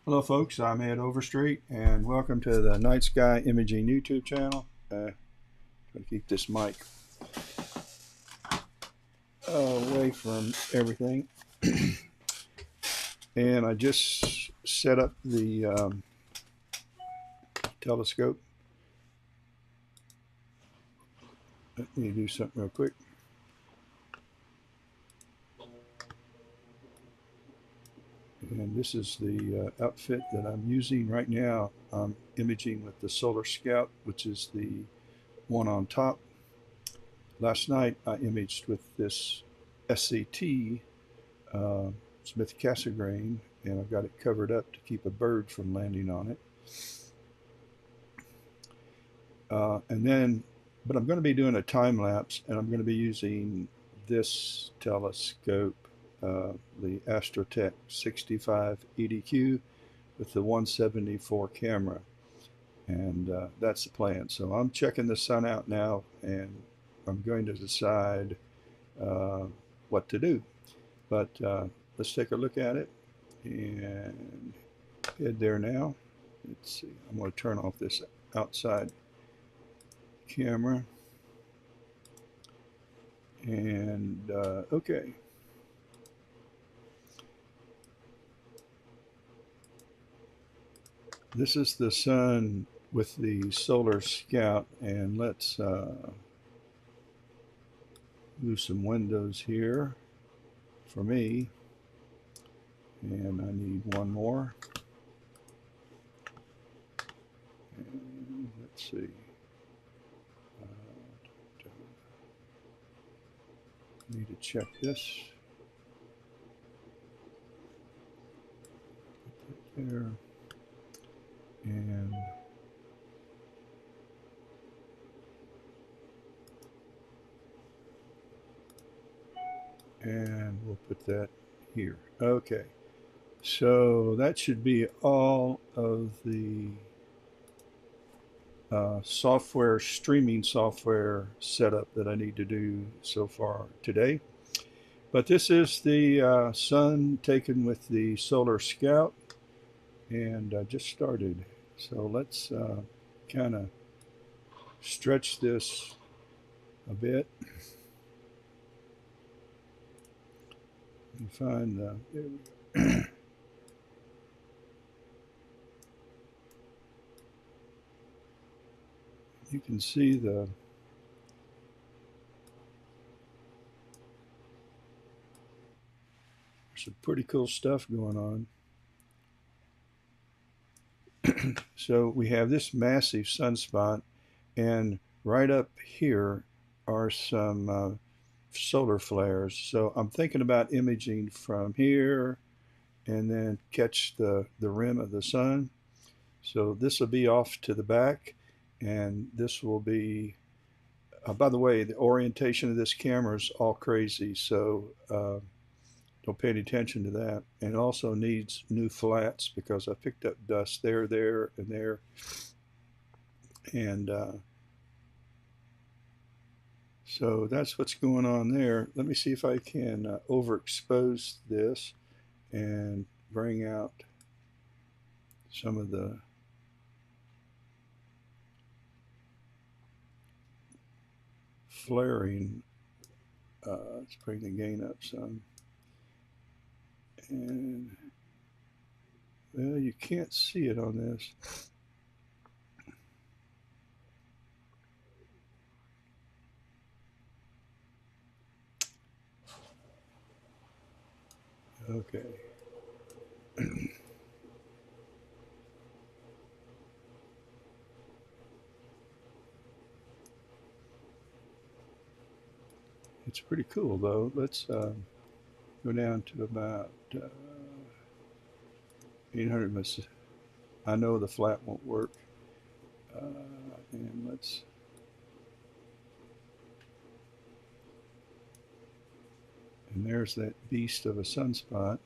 Hello folks, I'm Ed Overstreet and welcome to the Night Sky Imaging YouTube channel. Try to keep this mic away from everything. And I just set up the telescope. Let me do something real quick. And this is the outfit that I'm using right now. I'm imaging with the Solar Scout, which is the one on top. Last night I imaged with this SCT Smith Cassegrain, and I've got it covered up to keep a bird from landing on it. But I'm going to be doing a time lapse, and I'm going to be using this telescope, the AstroTech 65 EDQ with the 174 camera, and that's the plan. So I'm checking the sun out now, and I'm going to decide what to do. But let's take a look at it and head there now. Let's see, I'm going to turn off this outside camera. And okay. This is the sun with the Solar Scout, and let's move some windows here for me. And I need one more. And let's see. Need to check this. Put that there. And we'll put that here. Okay. So that should be all of the software, streaming software setup that I need to do so far today. But this is the sun taken with the Solar Scout, and I just started. So let's kind of stretch this a bit and find the, there we go. You can see there's some pretty cool stuff going on. So we have this massive sunspot, and right up here are some solar flares. So I'm thinking about imaging from here and then catch the rim of the sun. So this will be off to the back, and this will be, by the way, the orientation of this camera is all crazy, so don't pay any attention to that. And it also needs new flats because I picked up dust there, and there. And so that's what's going on there. Let me see if I can overexpose this and bring out some of the flaring. Let's bring the gain up some. And well, you can't see it on this. Okay. It's pretty cool though. Let's go down to about 800. I know the flat won't work. And let's and there's that beast of a sunspot.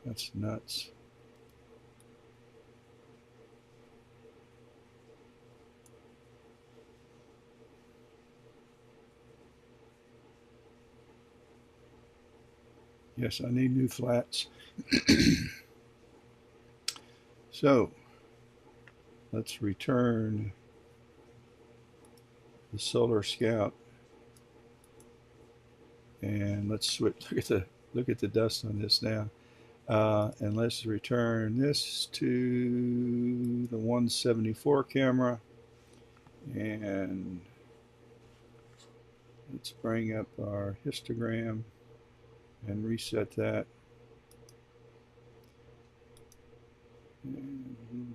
That's nuts. Yes, I need new flats. So let's return the Solar Scout, and let's switch. Look at the dust on this now, and let's return this to the 174 camera, and let's bring up our histogram and reset that. And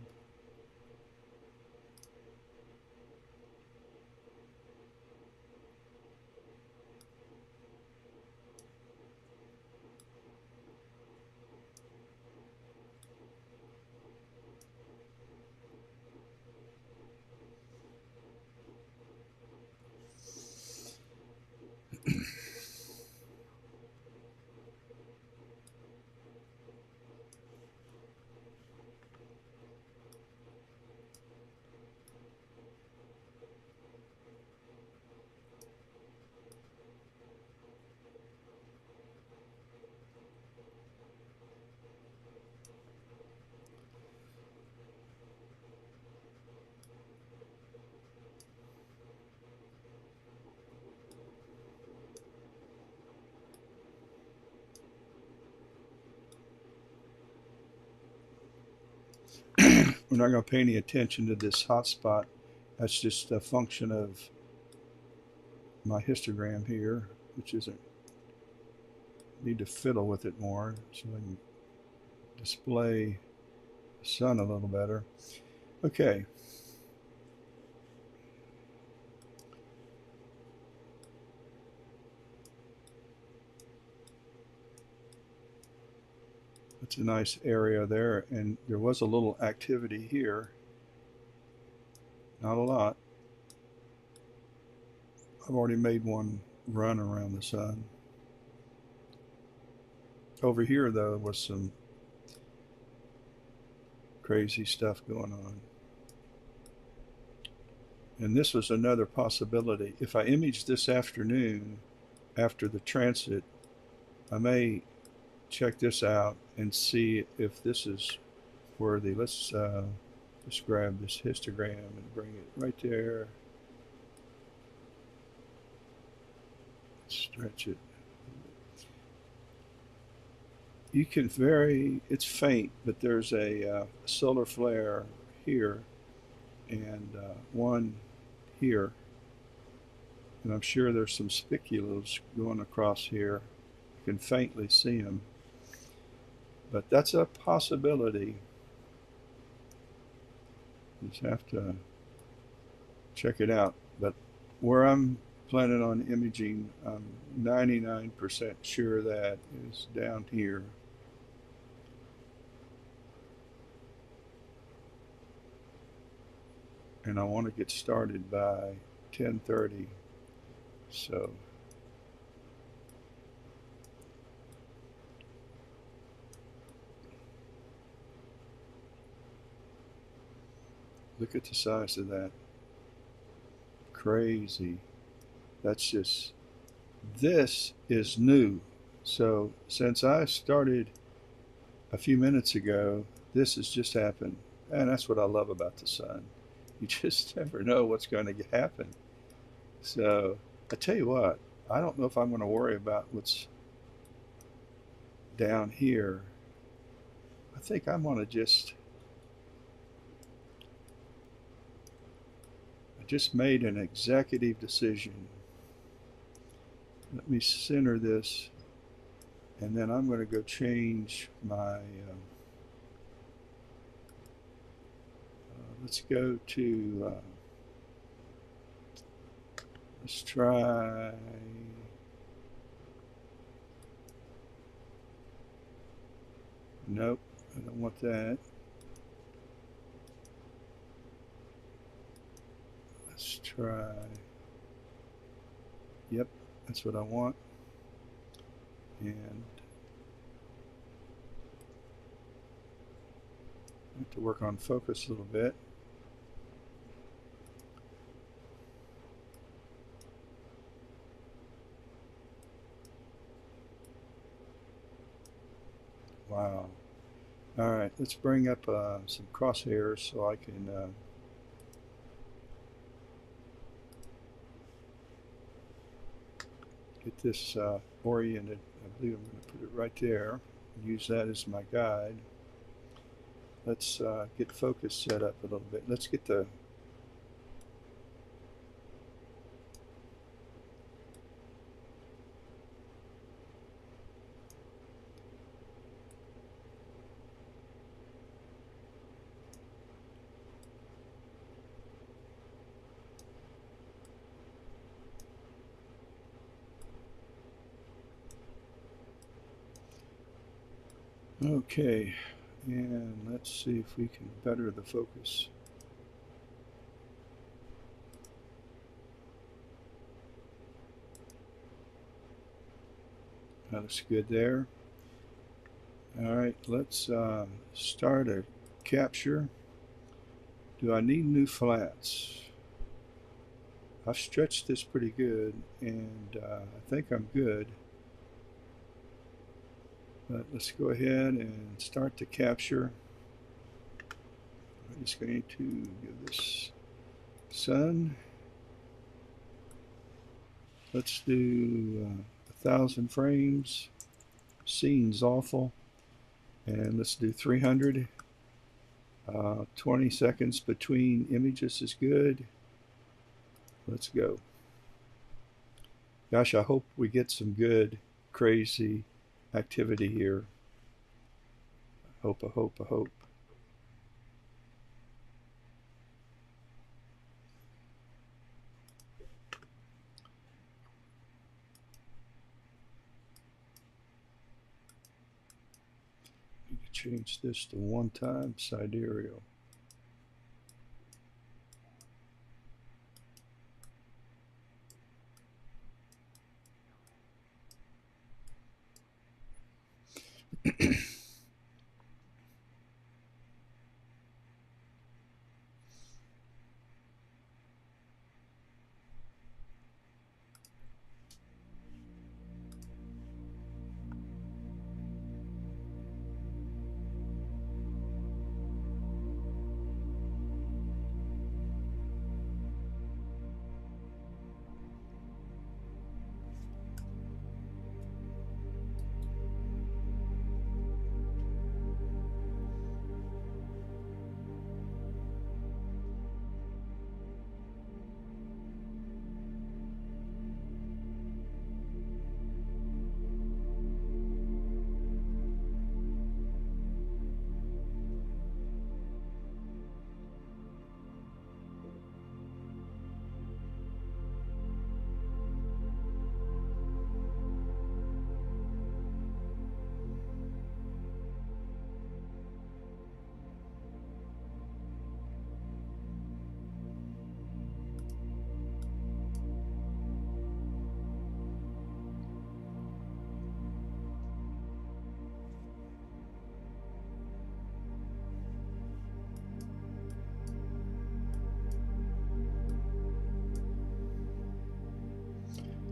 we're not going to pay any attention to this hotspot. That's just a function of my histogram here, which isn't, need to fiddle with it more so I can display the sun a little better. Okay. That's a nice area there, and there was a little activity here. Not a lot. I've already made one run around the sun. Over here, though, was some crazy stuff going on. And this was another possibility. If I image this afternoon after the transit, I may check this out and see if this is worthy. Let's just grab this histogram and bring it right there. Stretch it. You can vary, it's faint, but there's a solar flare here and one here. And I'm sure there's some spicules going across here. You can faintly see them. But that's a possibility. You just have to check it out. But where I'm planning on imaging, I'm 99% sure that is down here. And I want to get started by 10:30. So look at the size of that. Crazy. That's just, this is new. So since I started a few minutes ago, this has just happened. And that's what I love about the sun. You just never know what's going to happen. So I tell you what, I don't know if I'm going to worry about what's down here. I think I'm going to just, I just made an executive decision. Let me center this, and then I'm going to go change my, let's go to, let's try, nope, I don't want that. Let's try, yep, that's what I want. And I have to work on focus a little bit. Wow. All right, let's bring up some crosshairs so I can get this oriented. I believe I'm going to put it right there. Use that as my guide. Let's get focus set up a little bit. Let's get the okay, and let's see if we can better the focus. That looks good there. All right, let's start a capture. Do I need new flats? I've stretched this pretty good, and I think I'm good. But let's go ahead and start the capture. I'm just going to give this sun. Let's do 1,000 frames. Scene's awful. And let's do 300. 20 seconds between images is good. Let's go. Gosh, I hope we get some good, crazy activity here. I hope. You can change this to one-time sidereal.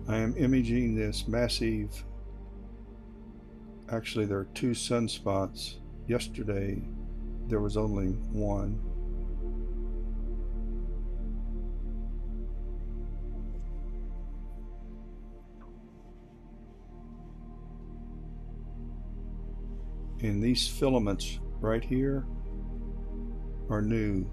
I am imaging this massive, actually there are two sunspots. Yesterday there was only one. And these filaments right here are new.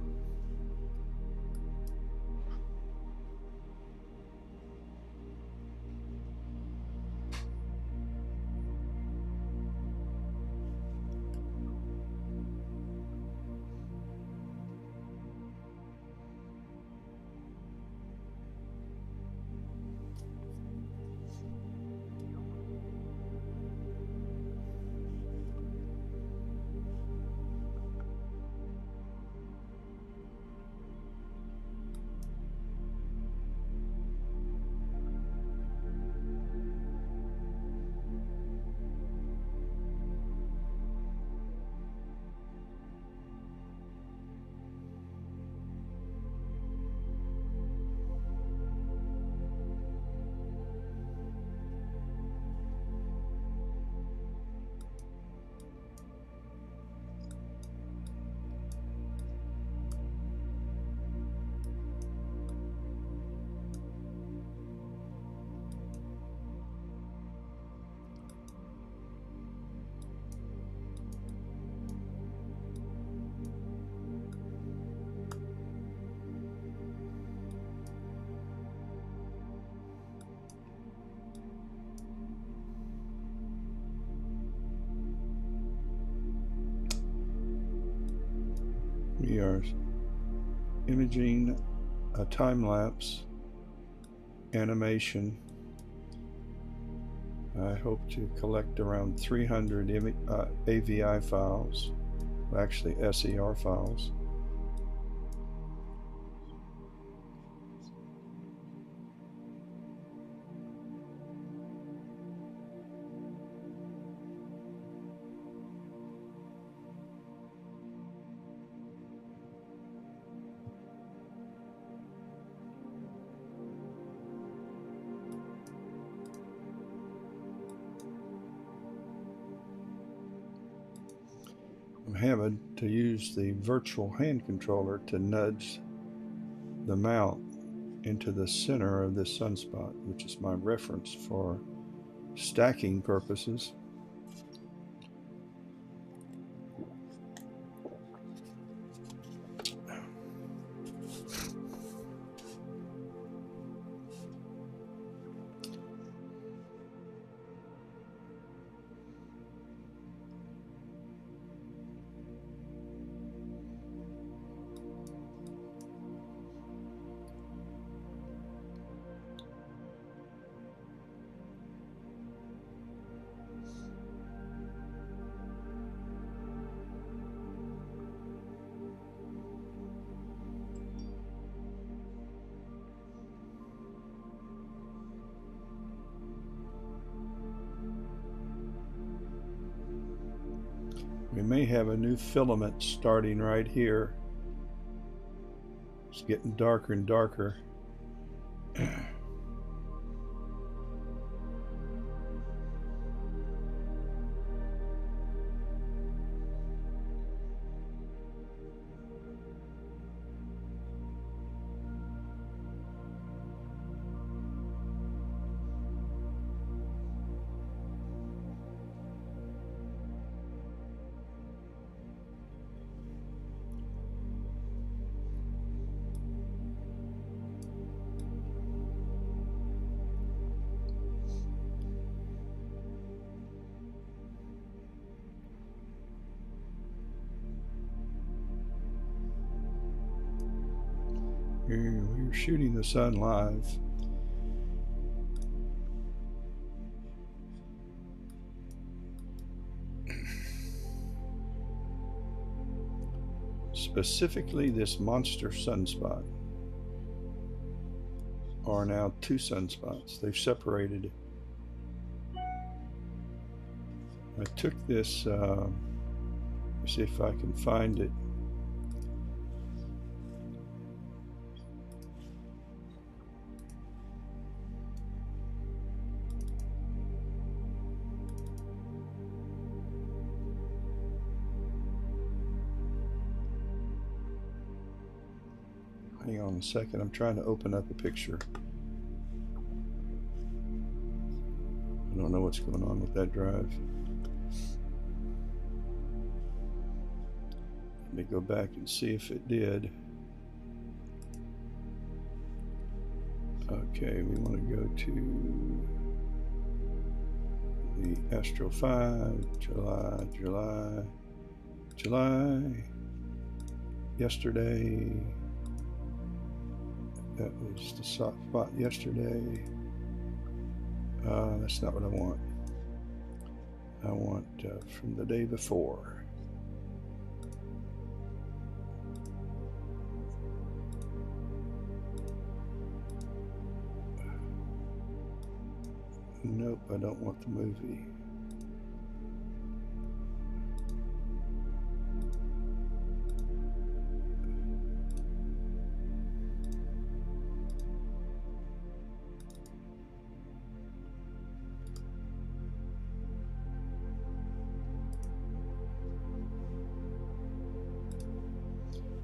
imaging a time-lapse animation. I hope to collect around 300 AVI files, actually SER files. I'm having to use the virtual hand controller to nudge the mount into the center of this sunspot, which is my reference for stacking purposes. We may have a new filament starting right here. It's getting darker and darker. We're shooting the sun live. Specifically, this monster sunspot are now two sunspots. They've separated. I took this, let's see if I can find it. Hang on a second, I'm trying to open up a picture. I don't know what's going on with that drive. Let me go back and see if it did. Okay, we want to go to the Astro 5, July, yesterday. That was the spot yesterday. That's not what I want. I want from the day before. Nope, I don't want the movie.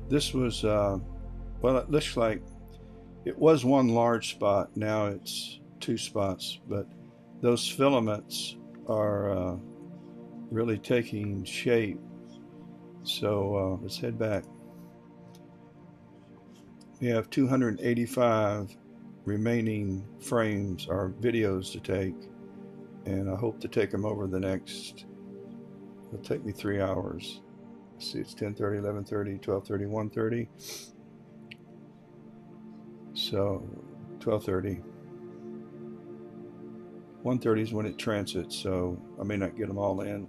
This was, well, it looks like it was one large spot. Now it's two spots, but those filaments are really taking shape. So let's head back. We have 285 remaining frames or videos to take, and I hope to take them over the next, it'll take me 3 hours. Let's see, it's 10:30, 11:30, 12:30, 1:30. So 12:30. 1:30 is when it transits, so I may not get them all in.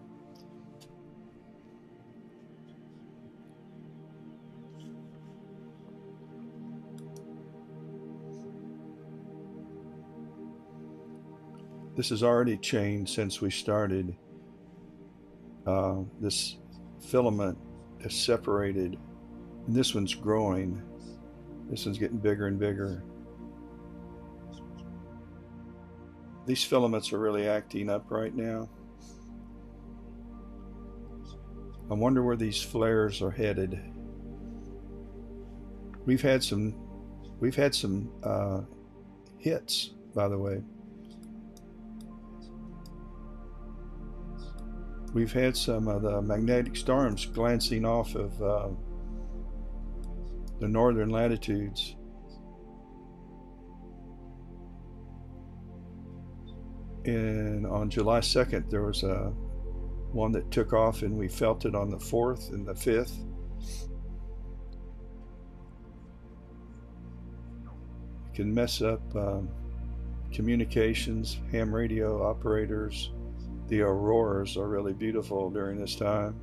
This has already changed since we started. This filament is separated, and this one's growing. This one's getting bigger and bigger. These filaments are really acting up right now. I wonder where these flares are headed. We've had some hits, by the way. We've had some of the magnetic storms glancing off of the northern latitudes. And on July 2nd, there was one that took off, and we felt it on the 4th and the 5th. It can mess up communications, ham radio operators. The auroras are really beautiful during this time.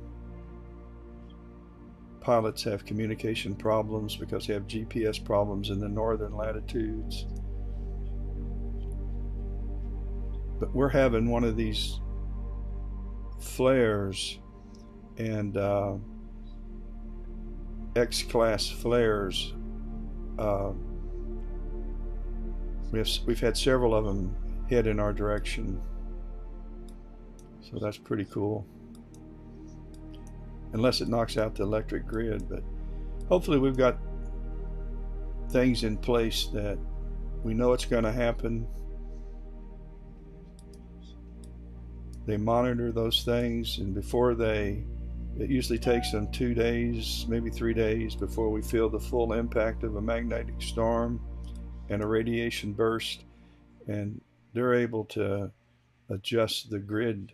Pilots have communication problems because they have GPS problems in the northern latitudes. But we're having one of these flares, and X-class flares. We've had several of them head in our direction, so that's pretty cool. Unless it knocks out the electric grid, but hopefully we've got things in place that we know it's going to happen. They monitor those things, and it usually takes them 2 days, maybe 3 days before we feel the full impact of a magnetic storm and a radiation burst, and they're able to adjust the grid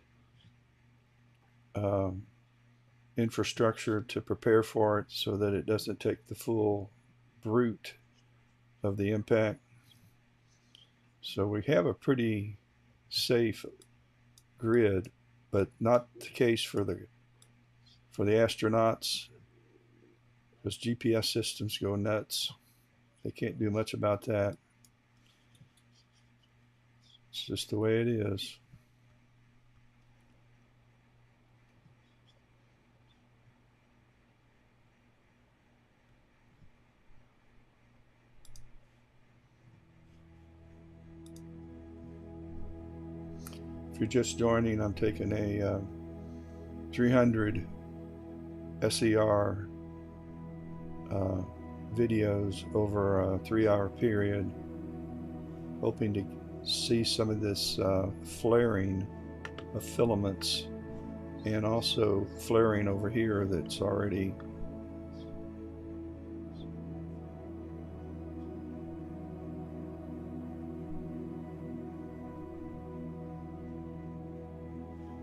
infrastructure to prepare for it so that it doesn't take the full brunt of the impact. So we have a pretty safe grid, but not the case for the astronauts, because GPS systems go nuts. They can't do much about that. It's just the way it is. If you're just joining, I'm taking a 300 SER videos over a 3-hour period, hoping to see some of this flaring of filaments, and also flaring over here that's already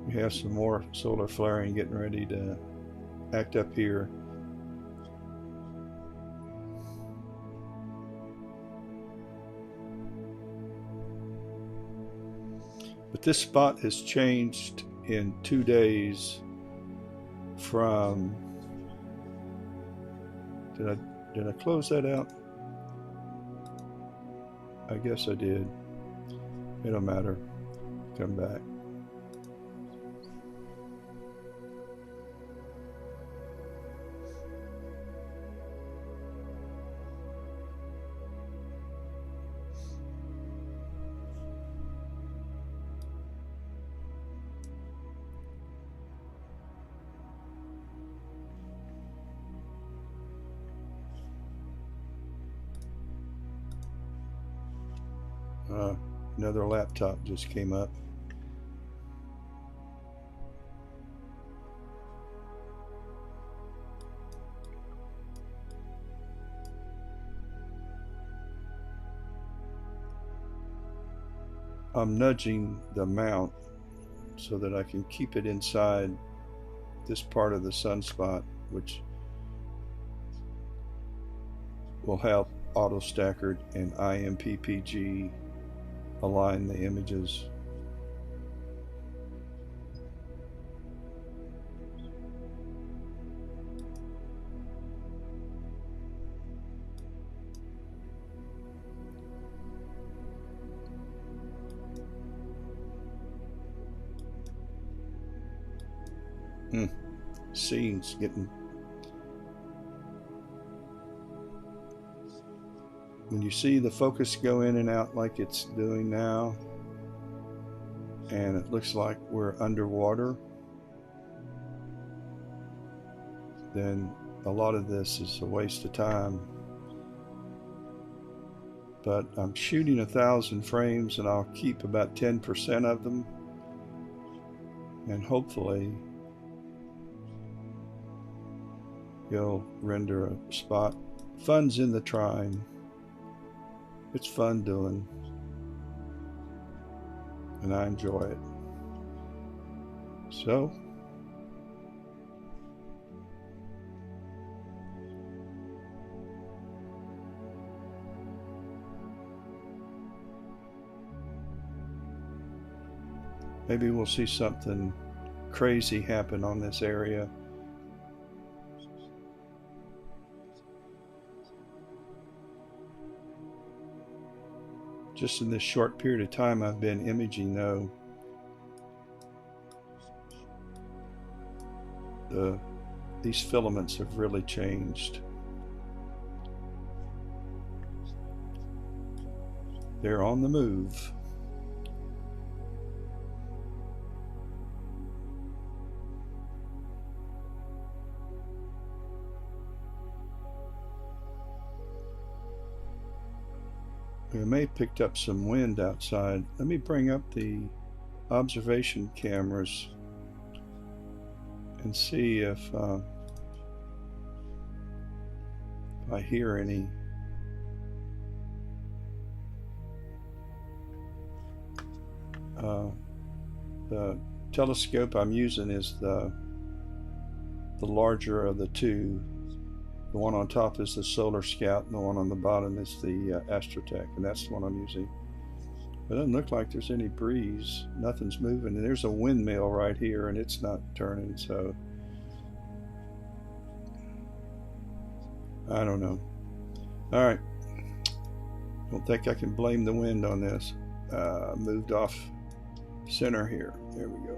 we have some more solar flaring getting ready to act up here. But this spot has changed in 2 days from, did I close that out? I guess I did. It don't matter. Come back. Another laptop just came up. I'm nudging the mount so that I can keep it inside this part of the sunspot, which will help AutoStacker and IMPPG align the images. Scene's getting... When you see the focus go in and out like it's doing now, and it looks like we're underwater, then a lot of this is a waste of time. But I'm shooting 1,000 frames and I'll keep about 10% of them, and hopefully you'll render a spot. Fun's in the trying. It's fun doing, and I enjoy it. So maybe we'll see something crazy happen on this area. Just in this short period of time I've been imaging, though, these filaments have really changed. They're on the move. We may have picked up some wind outside. Let me bring up the observation cameras and see if I hear any. The telescope I'm using is the larger of the two. The one on top is the Solar Scout, and the one on the bottom is the AstroTech, and that's the one I'm using. It doesn't look like there's any breeze. Nothing's moving, and there's a windmill right here, and it's not turning, so I don't know. All right. Don't think I can blame the wind on this. Moved off center here. There we go.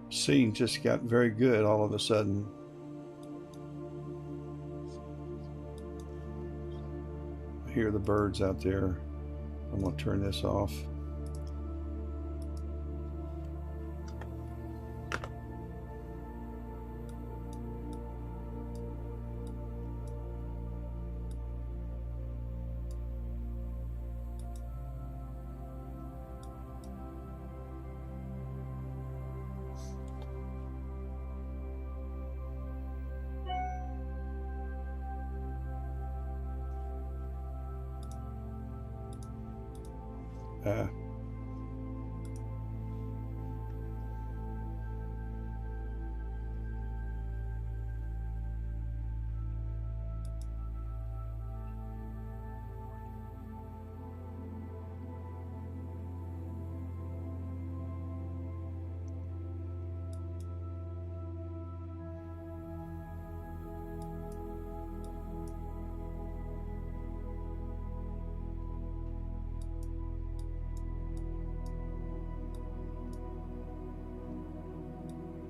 Scene just got very good all of a sudden. I hear the birds out there. I'm going to turn this off.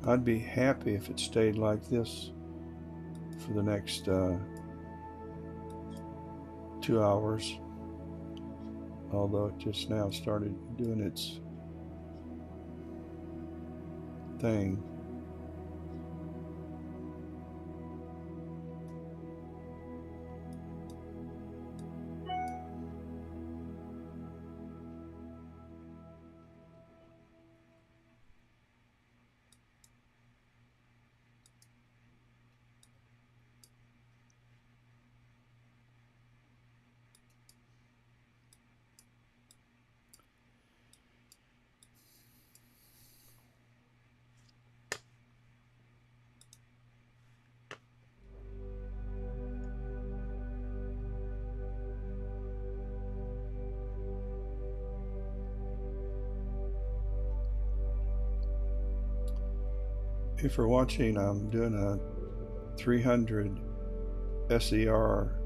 I'd be happy if it stayed like this for the next 2 hours, although it just now started doing its thing. If you're watching, I'm doing a 300 SER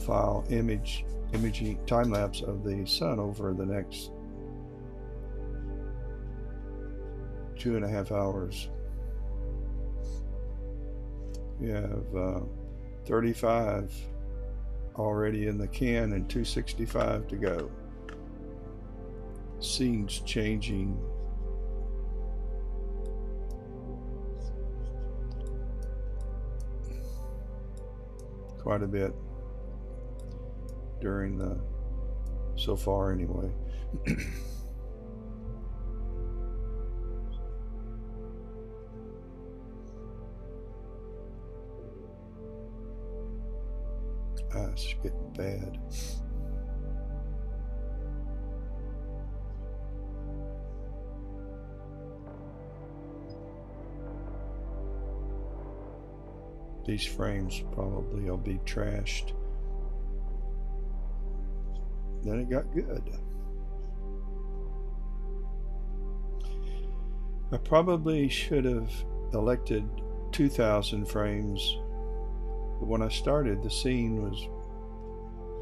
file imaging time lapse of the sun over the next 2.5 hours. We have 35 already in the can and 265 to go. Scenes changing quite a bit during the, so far anyway. It's getting bad. These frames probably will be trashed. Then it got good. I probably should have elected 2000 frames, but when I started, the scene was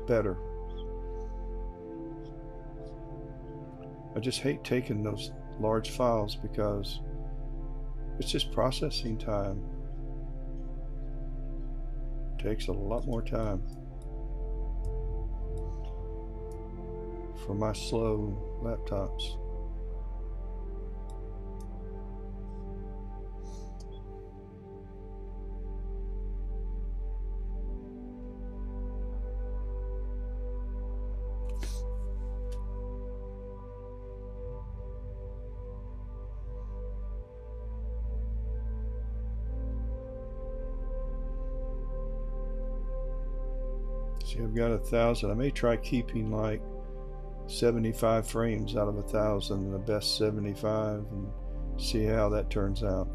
better. I just hate taking those large files because it's just processing time. It takes a lot more time for my slow laptops. See, I've got 1,000. I may try keeping like 75 frames out of 1,000, the best 75, and see how that turns out.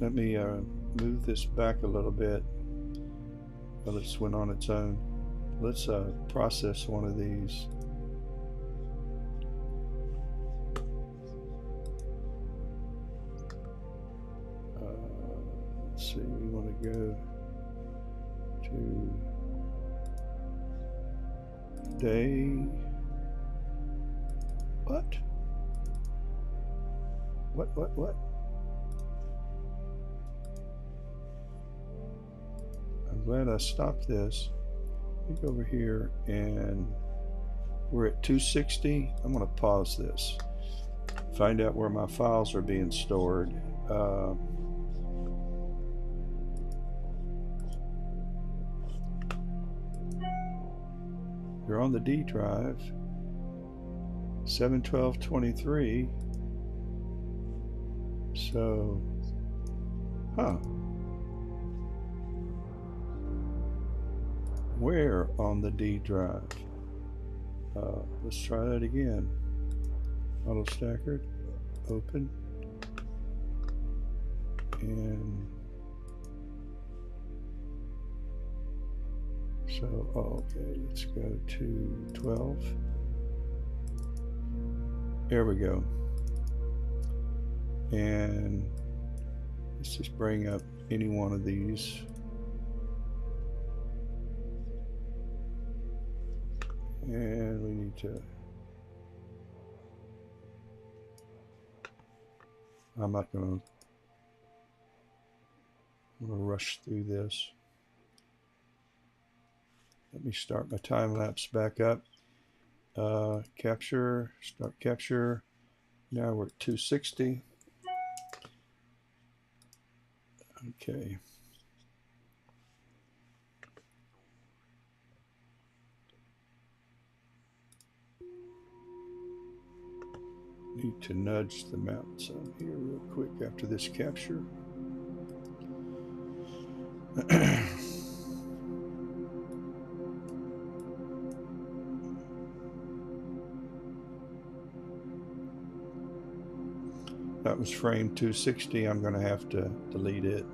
Let me move this back a little bit. Well, it's went on its own. Let's process one of these. Let's see, we want to go to day. What? What? I'm glad I stopped this. Let me go over here, and we're at 260. I'm going to pause this, find out where my files are being stored. They're on the D drive, 71223. So, where on the D drive? Let's try that again. Auto stacker, open, and so okay, let's go to 12. There we go. And let's just bring up any one of these. And we need to, I'm not going to rush through this. Let me start my time lapse back up. Capture, start capture. Now we're at 260. Okay. Need to nudge the mountains on here real quick after this capture. That was frame 260. I'm going to have to delete it.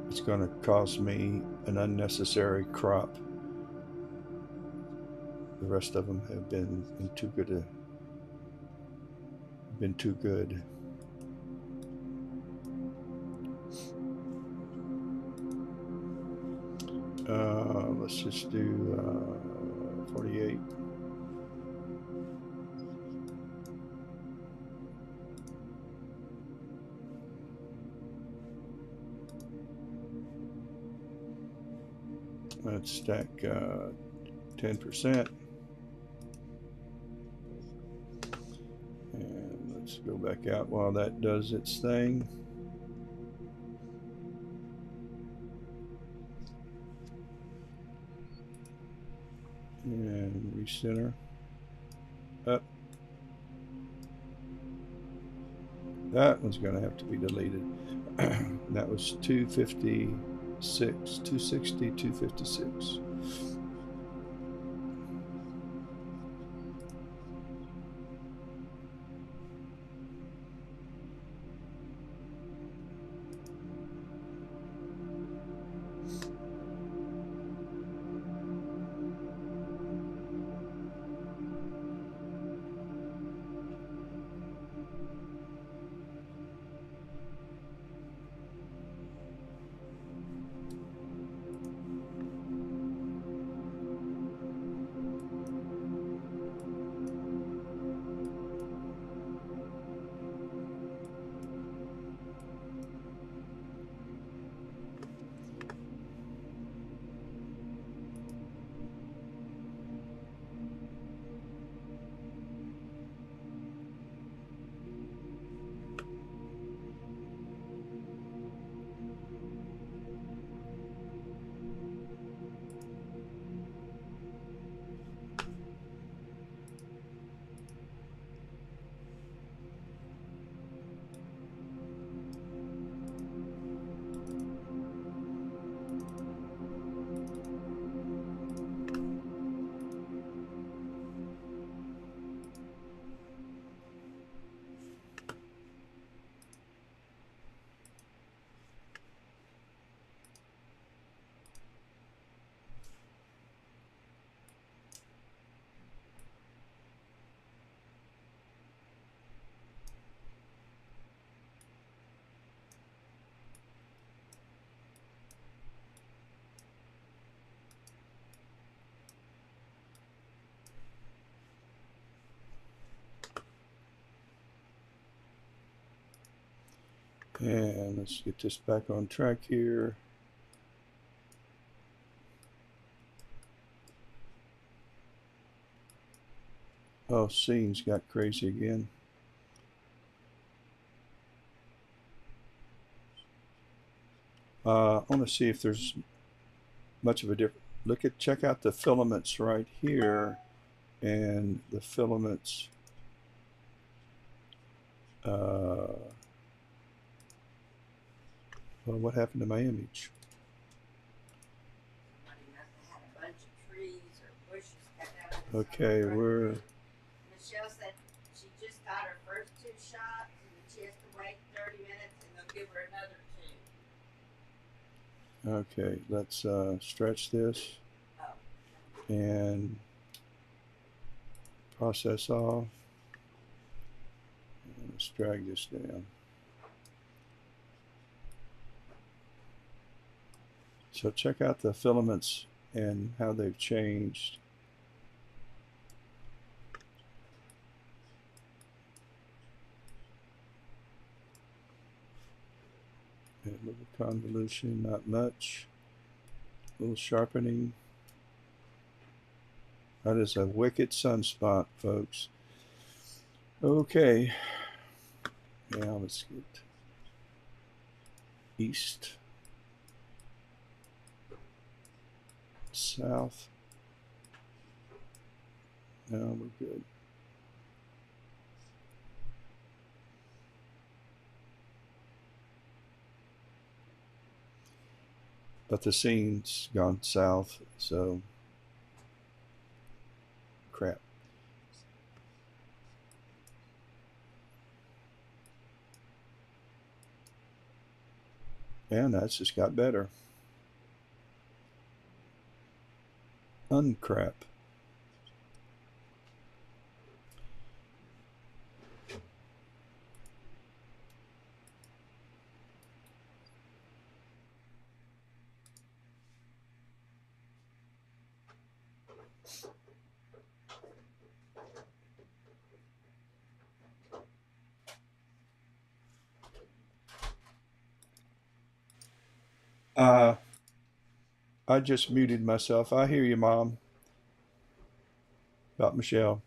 It's going to cause me an unnecessary crop. The rest of them have been too good. Let's just do 48. Let's stack 10%. And let's go back out while that does its thing. And recenter. Up. That one's going to have to be deleted. That was 256, 260, 256. And let's get this back on track here. Oh, scenes got crazy again. I want to see if there's much of a difference. Check out the filaments right here, and the filaments. Well, what happened to my image? Okay, we're. Michelle said she just got her first 2 shots, and she has to wait 30 minutes, and they'll give her another 2. Okay, let's stretch this. Oh. And process off. Let's drag this down. So check out the filaments and how they've changed. A little convolution, not much. A little sharpening. That is a wicked sunspot, folks. Okay. Now let's get east, south. Now we're good. But the scene's gone south, so crap. And that's just got better. Uncrap. I just muted myself. I hear you, Mom. About Michelle.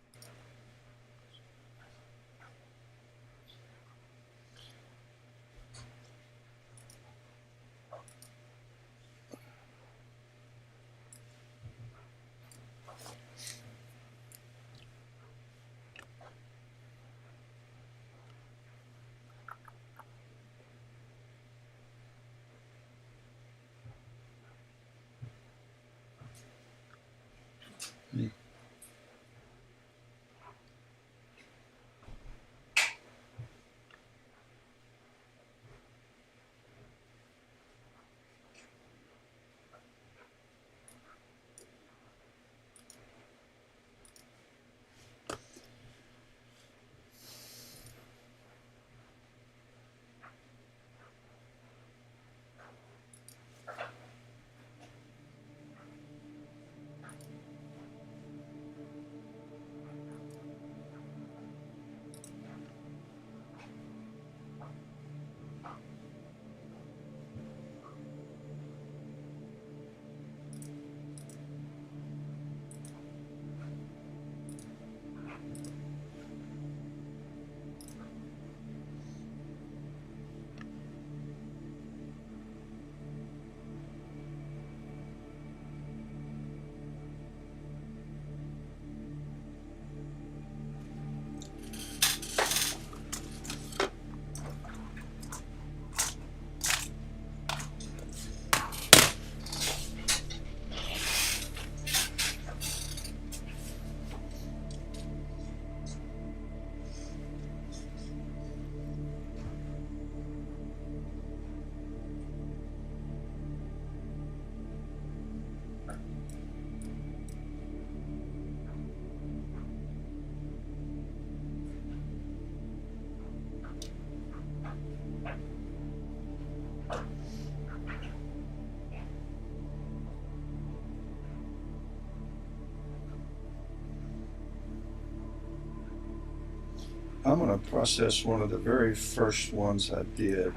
I'm going to process one of the very first ones I did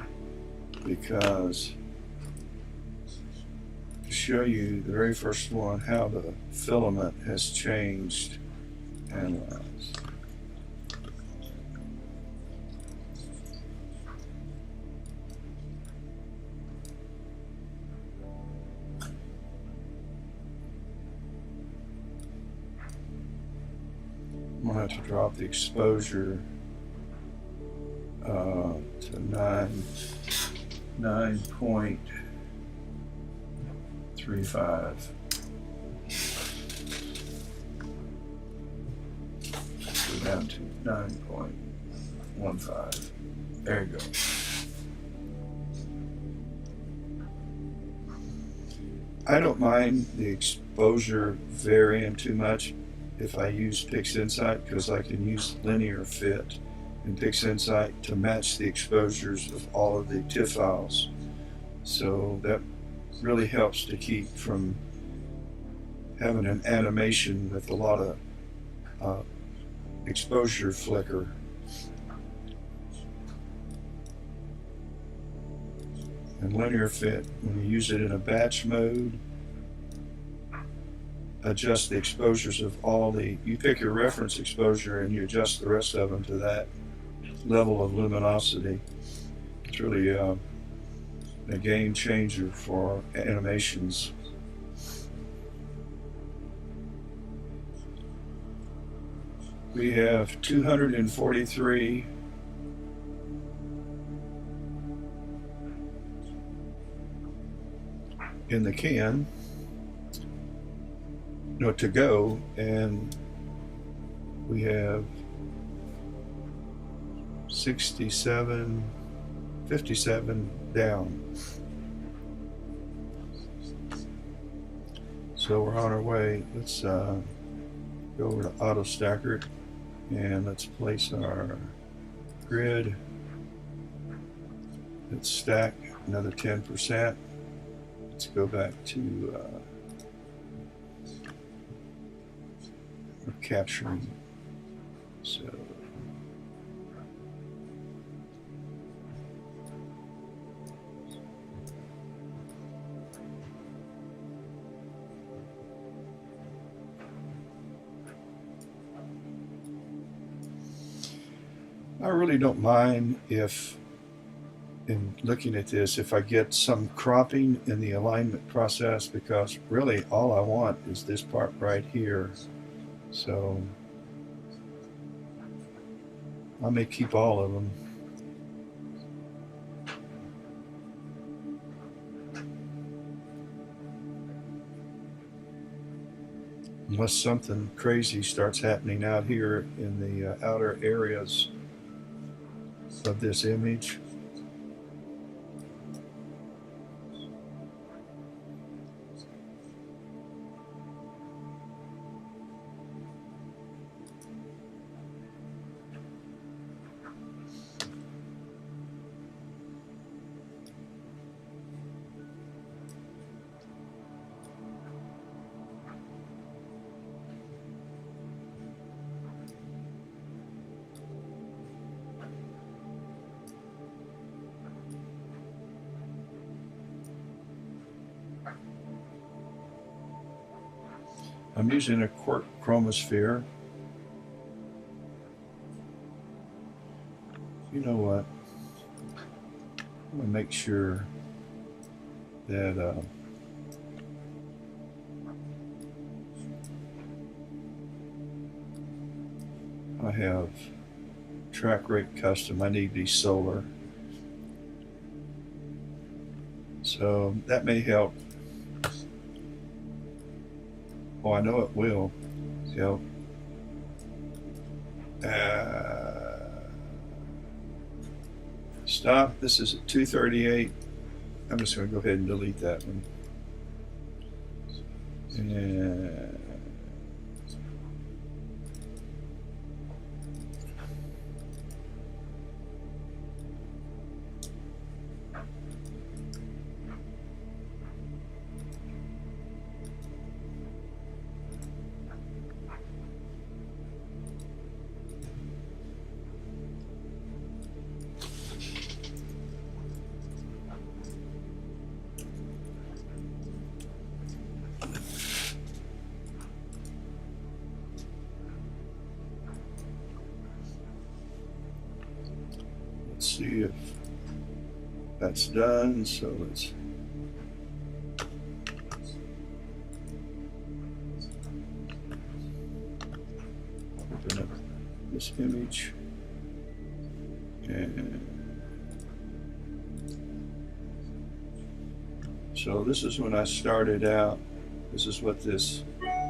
because to show you the very first one, how the filament has changed. Analyze. I'm going to have to drop the exposure to 9.35. Go down to 9.15. There you go. I don't mind the exposure varying too much if I use PixInsight, because I can use linear fit in PixInsight to match the exposures of all of the TIFF files. So that really helps to keep from having an animation with a lot of exposure flicker. And linear fit, when you use it in a batch mode, adjust the exposures of all you pick your reference exposure and you adjust the rest of them to that level of luminosity. It's really a game changer for animations. We have 243 in the can, to go, and we have 57 down. So we're on our way. Let's go over to auto stacker and let's place our grid. Let's stack another 10%. Let's go back to capturing. So I really don't mind if, in looking at this, if I get some cropping in the alignment process, because really all I want is this part right here. So I may keep all of them. Unless something crazy starts happening out here in the outer areas of this image. I'm using a Quark Chromosphere. You know what? I'm going to make sure that I have track rate custom. I need these solar. So that may help. Oh, I know it will help. Stop. This is at 238. I'm just going to go ahead and delete that one. And let's see if that's done. So let's open up this image. And so this is when I started out. This is what this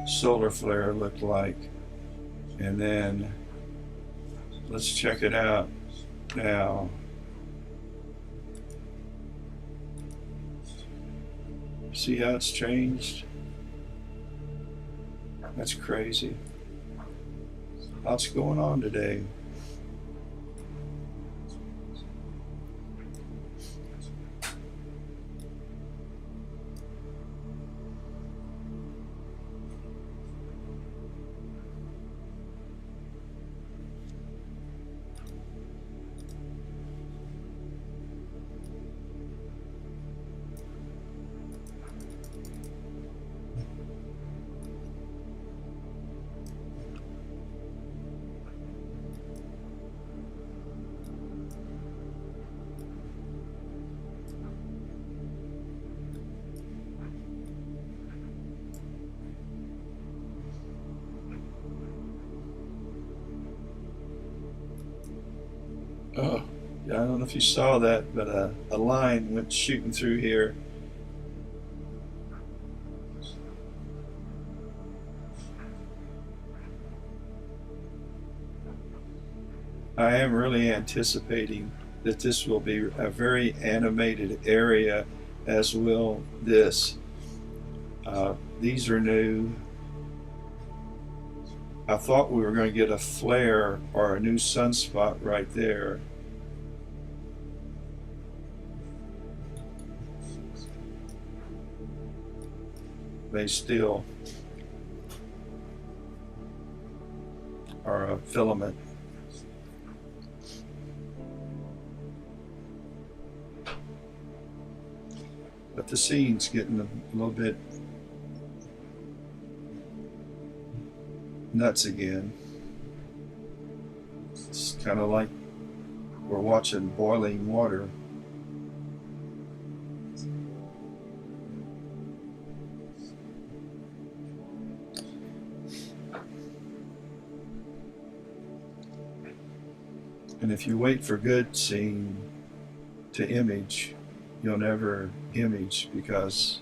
solar flare looked like. And then let's check it out now. See how it's changed? That's crazy. Lots going on today. Oh, yeah, I don't know if you saw that, but a line went shooting through here. I am really anticipating that this will be a very animated area, as will this. These are new. I thought we were going to get a flare or a new sunspot right there. They still are a filament. But the scene's getting a little bit nuts again. It's kind of like we're watching boiling water. And if you wait for good scene to image, you'll never image, because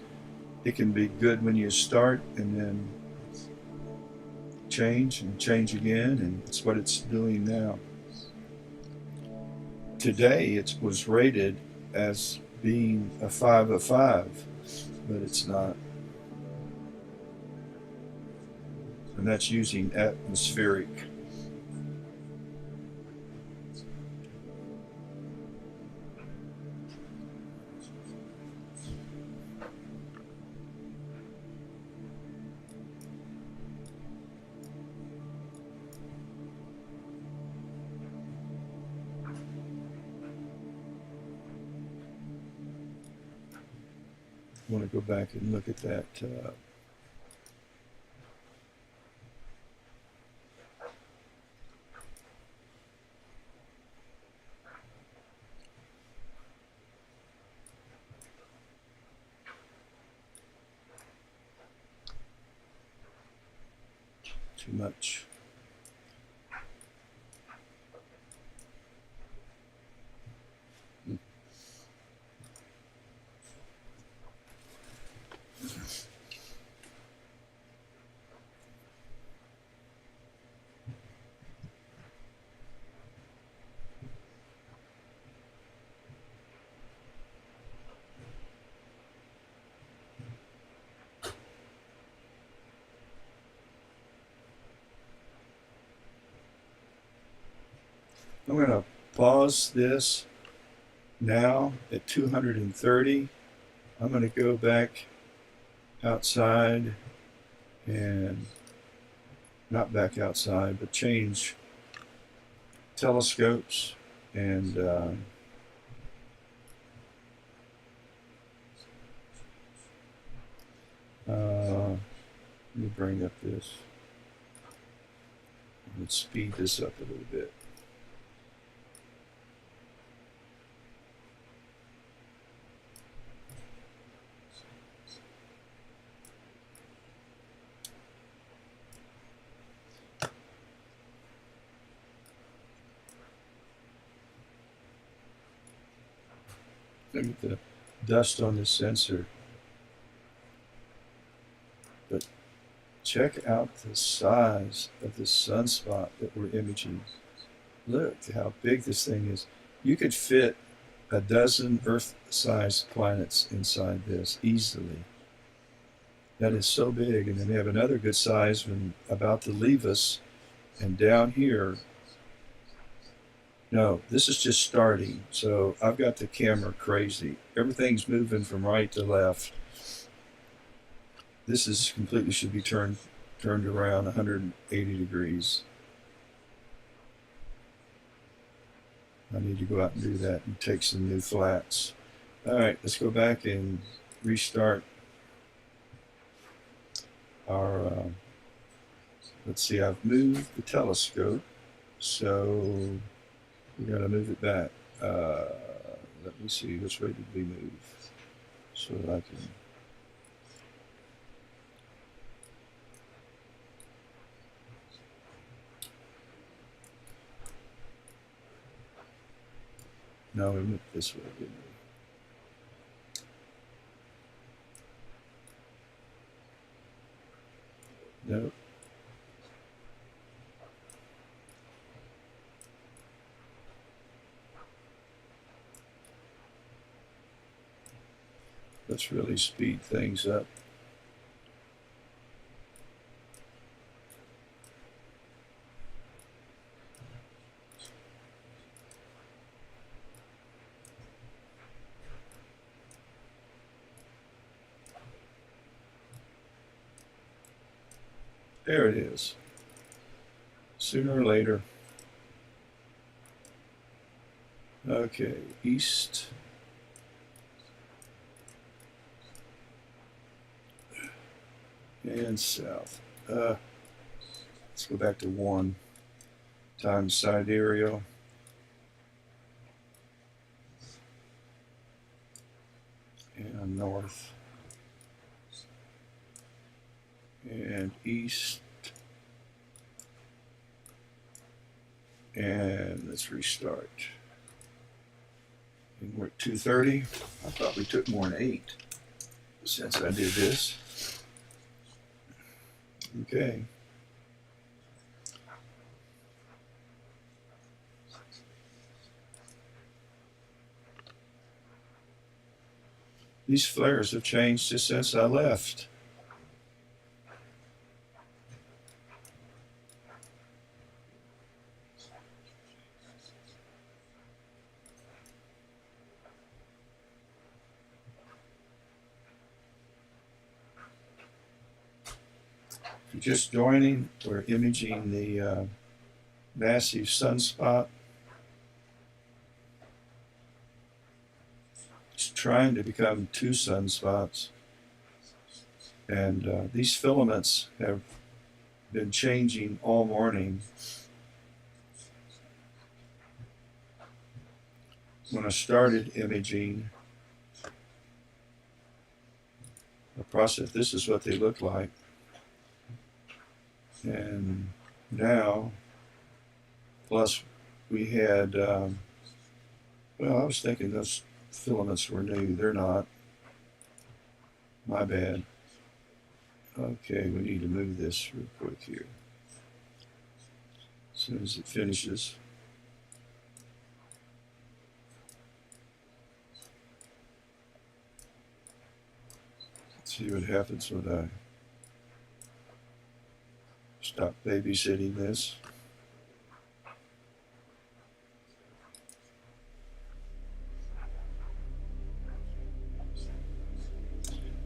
it can be good when you start and then change and change again, and it's what it's doing now. Today it was rated as being a 5 of 5, but it's not. And that's using atmospheric. I want to go back and look at that. Too much. I'm going to pause this now at 230. I'm going to go back outside, and not back outside, but change telescopes, and let me bring up this. Let's speed this up a little bit. Look at the dust on the sensor. But check out the size of the sunspot that we're imaging. Look how big this thing is. You could fit a dozen Earth-sized planets inside this easily. That is so big. And then we have another good size one about to leave us And down here, no, this is just starting. So I've got the camera crazy. Everything's moving from right to left. This is completely should be turned around 180 degrees. I need to go out and do that and take some new flats. All right, let's go back and restart our, let's see, I've moved the telescope, so we gotta move it back. Let me see, which way did we move? So that I can, no, we went this way, didn't we? No. Let's really speed things up. There it is. Sooner or later. Okay, east. And south. Let's go back to 1 times sidereal. And north. And east. And let's restart. And we're at 230. I thought we took more than 8 since I did this. Okay. These flares have changed just since I left. If you're just joining, we're imaging the massive sunspot. It's trying to become 2 sunspots. And these filaments have been changing all morning. When I started imaging the process, this is what they look like. And now, plus we had, well, I was thinking those filaments were new. They're not. My bad. Okay, we need to move this real quick here. As soon as it finishes. Let's see what happens when I stop babysitting this.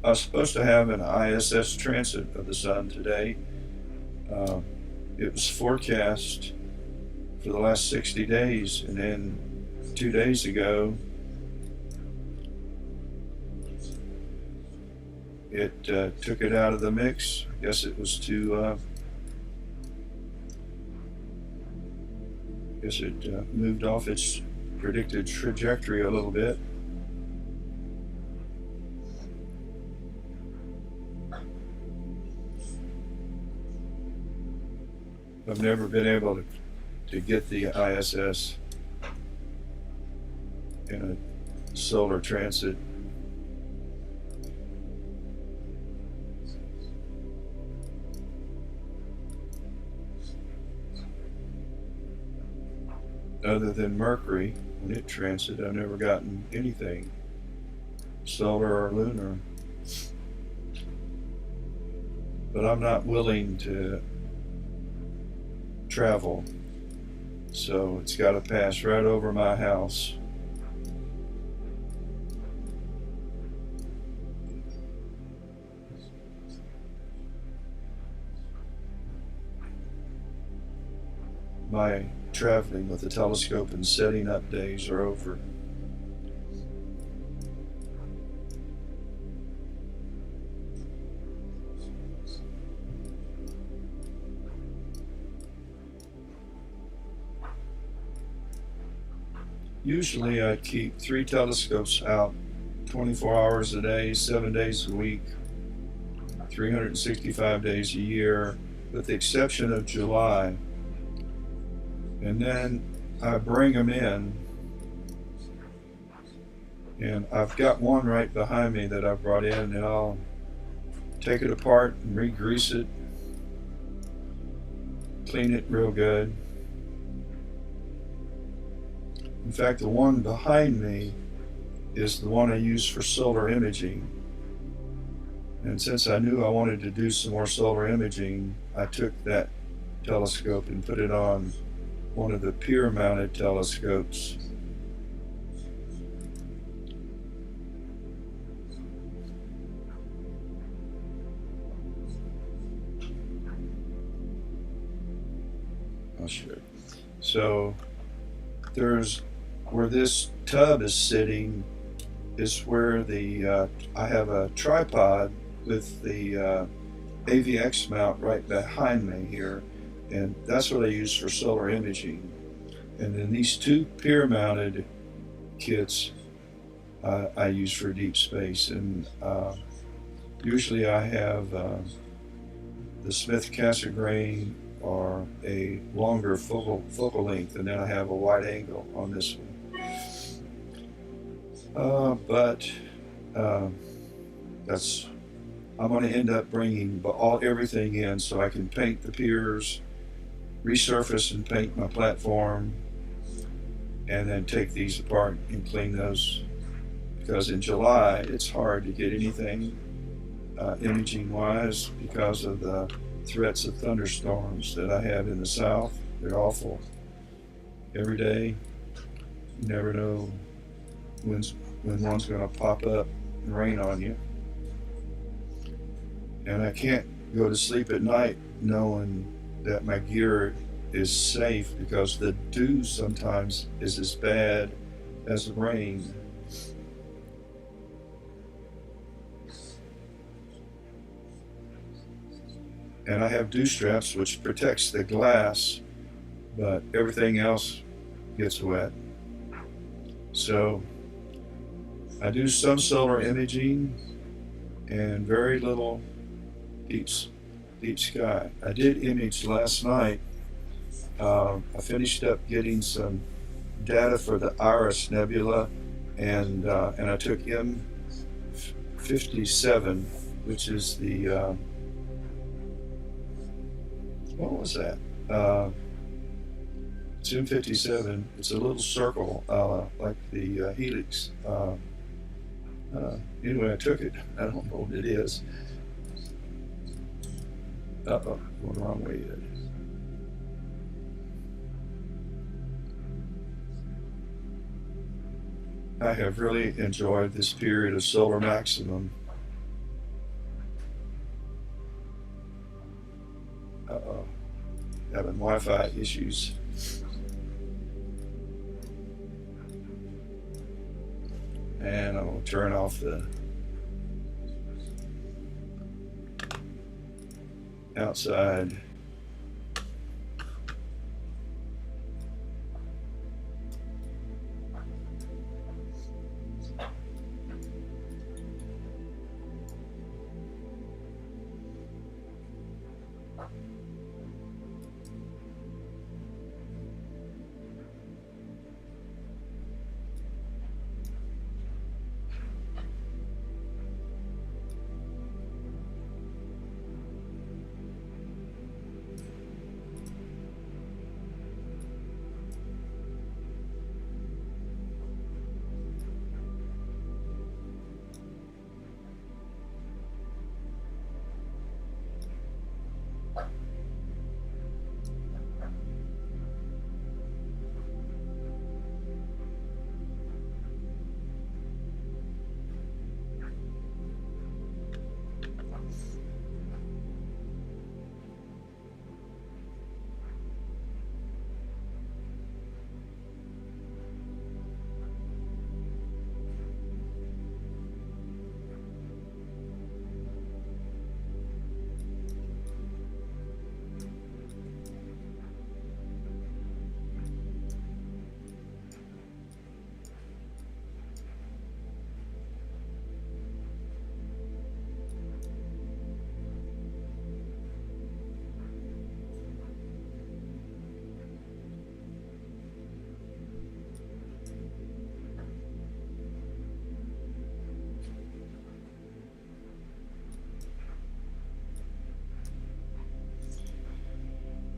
I was supposed to have an ISS transit of the sun today. It was forecast for the last 60 days, and then 2 days ago, it took it out of the mix. I guess it was too, I guess it moved off its predicted trajectory a little bit. I've never been able to get the ISS in a solar transit. Other than Mercury, when it transit, I've never gotten anything, solar or lunar. But I'm not willing to travel. So it's got to pass right over my house. My traveling with the telescope and setting up days are over. Usually I keep 3 telescopes out 24 hours a day, 7 days a week, 365 days a year, with the exception of July. And then I bring them in, and I've got one right behind me that I brought in, and I'll take it apart and re-grease it, clean it real good. In fact, the one behind me is the one I use for solar imaging. And since I knew I wanted to do some more solar imaging, I took that telescope and put it on one of the pier-mounted telescopes. I'll show you. So there's where this tub is sitting is where the I have a tripod with the AVX mount right behind me here, and that's what I use for solar imaging. And then these 2 pier-mounted kits I use for deep space, and usually I have the Smith Cassegrain or a longer focal length, and then I have a wide angle on this one. That's I'm going to end up bringing everything in so I can paint the piers, resurface and paint my platform, and then take these apart and clean those, because in July it's hard to get anything imaging wise because of the threats of thunderstorms that I have in the south. They're awful. Every day, you never know when one's going to pop up and rain on you. And I can't go to sleep at night knowing that my gear is safe, because the dew sometimes is as bad as the rain. And I have dew straps which protects the glass, but everything else gets wet. So I do some solar imaging and very little deep sky. I did image last night. I finished up getting some data for the Iris Nebula, and I took M57, which is the what was that? It's M57. It's a little circle, like the helix. Anyway, I took it. I don't know what it is. Uh-oh, going the wrong way yet. I have really enjoyed this period of solar maximum. Uh-oh, having Wi-Fi issues. And I will turn off the outside.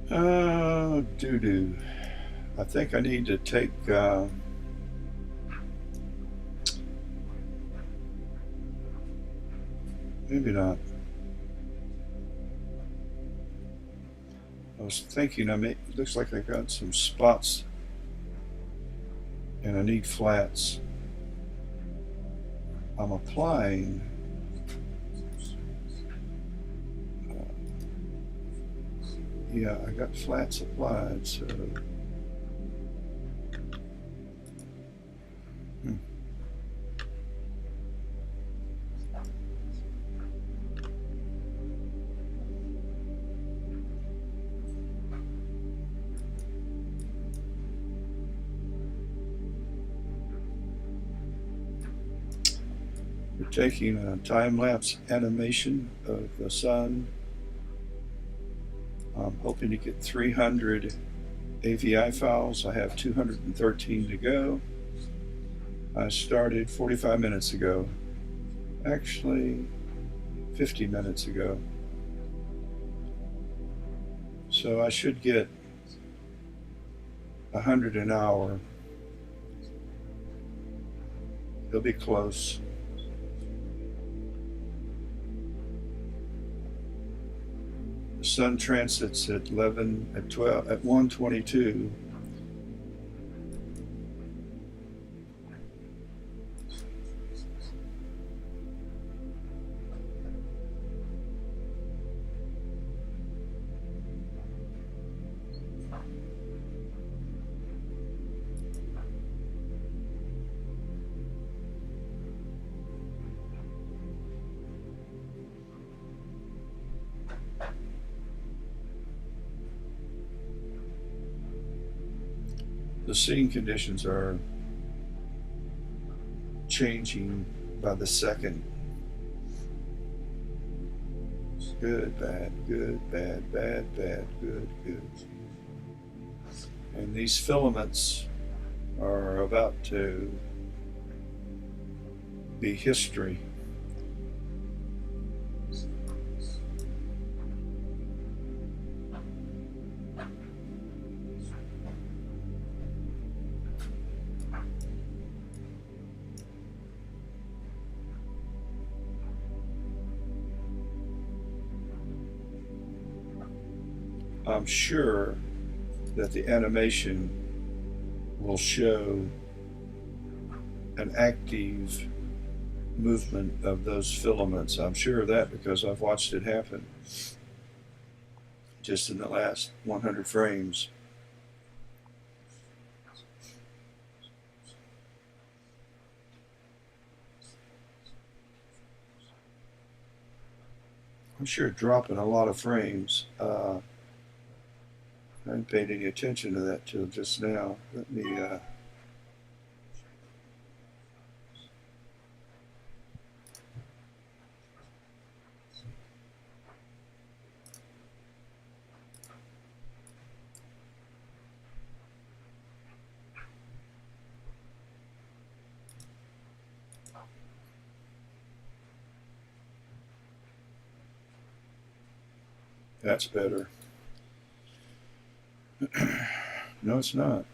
Doo-doo. I think I need to take, maybe not. I was thinking it looks like I got some spots and I need flats. I'm applying, yeah, I got flats applied, so. We're taking a time-lapse animation of the sun. I'm hoping to get 300 AVI files. I have 213 to go. I started 45 minutes ago. Actually, 50 minutes ago. So I should get 100 an hour. It'll be close. The sun transits at 1:22. The seeing conditions are changing by the second. Good, bad, good, bad, bad, bad, good, good. And these filaments are about to be history. I'm sure that the animation will show an active movement of those filaments. I'm sure of that because I've watched it happen just in the last 100 frames. I'm sure dropping a lot of frames. I hadn't paid any attention to that till just now. Let me that's better. No, it's not.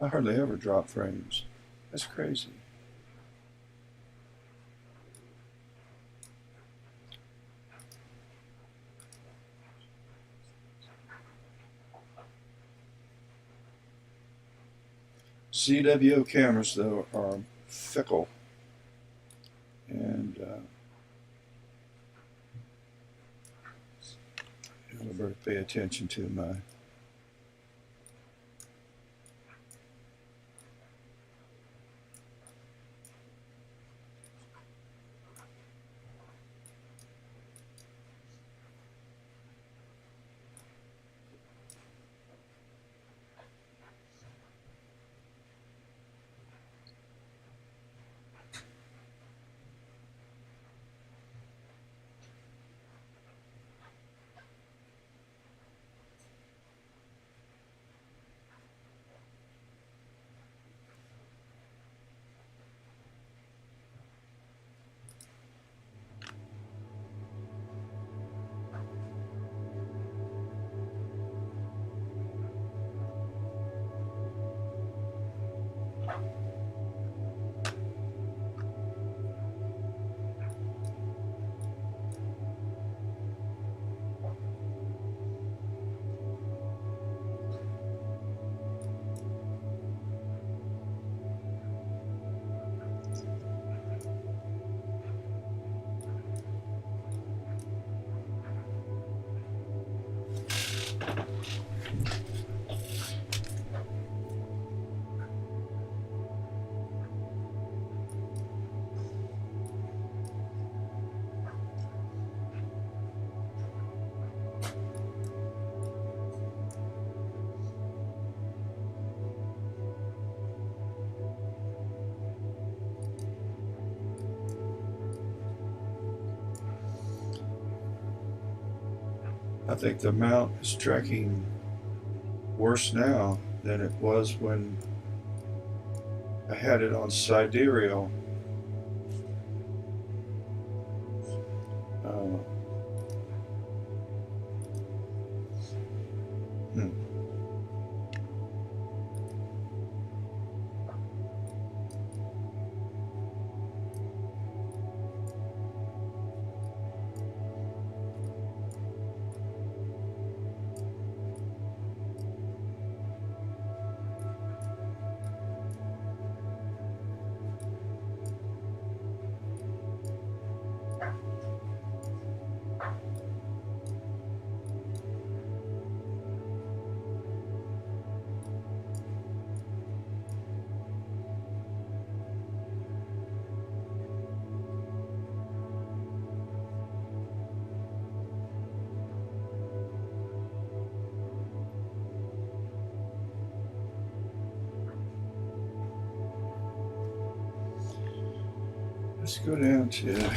I hardly ever drop frames. That's crazy. CWO cameras, though, are fickle. And I better pay attention to my. I think the mount is tracking worse now than it was when I had it on sidereal. Uh, hmm. Let's go down to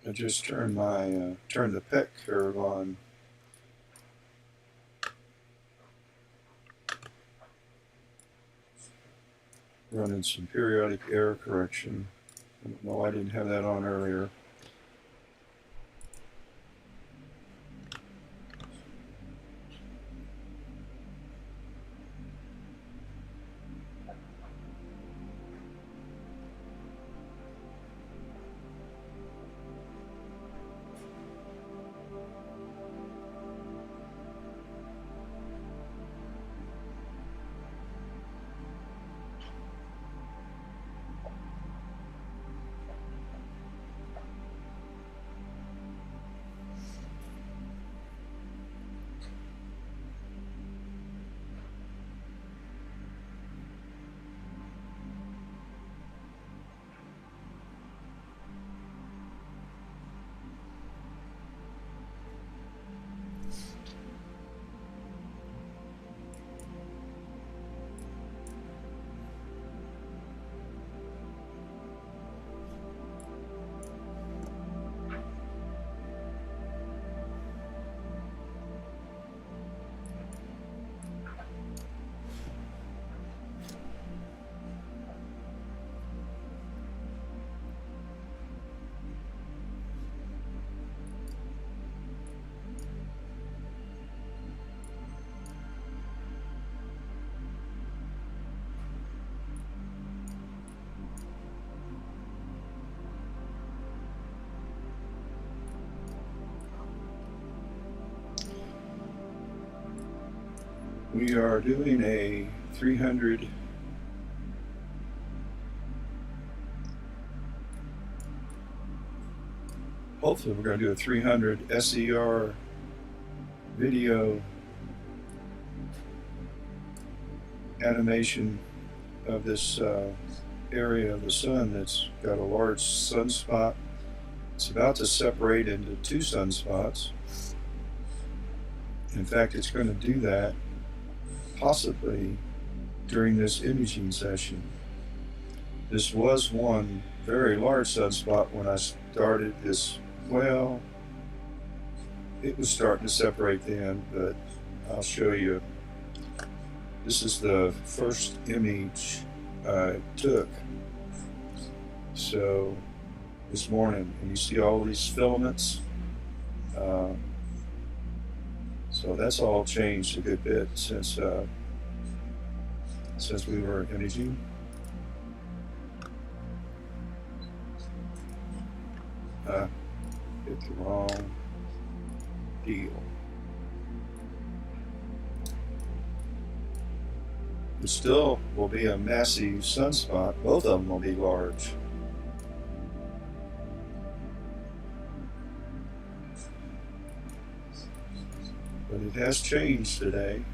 I just turned my turned the PEC curve on. Running some periodic error correction. I don't know, I didn't have that on earlier. We are doing a 300 hopefully we're going to do a 300 SER video animation of this area of the sun that's got a large sunspot. It's about to separate into two sunspots. In fact, it's going to do that possibly during this imaging session. This was one very large sunspot when I started this. Well, it was starting to separate then, but I'll show you. This is the first image I took. So this morning, and you see all these filaments. So that's all changed a good bit since we were imaging. Hit the wrong deal. It still will be a massive sunspot. Both of them will be large. But it has changed today.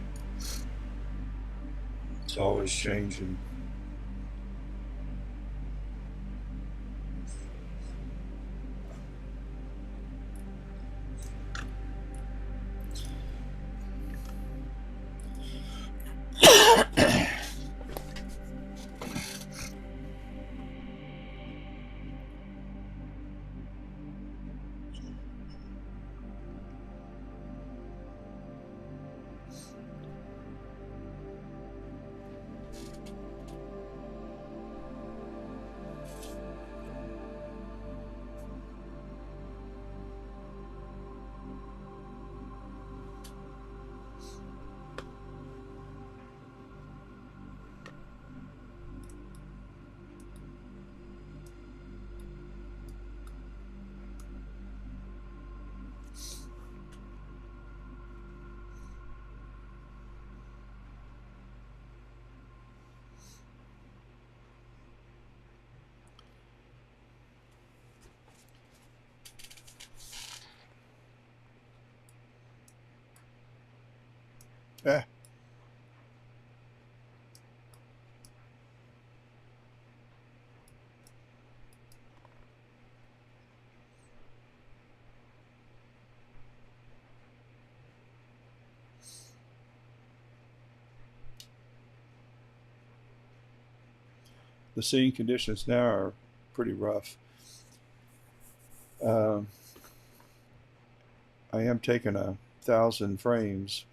It's always changing. Ah. The seeing conditions now are pretty rough. I am taking 1,000 frames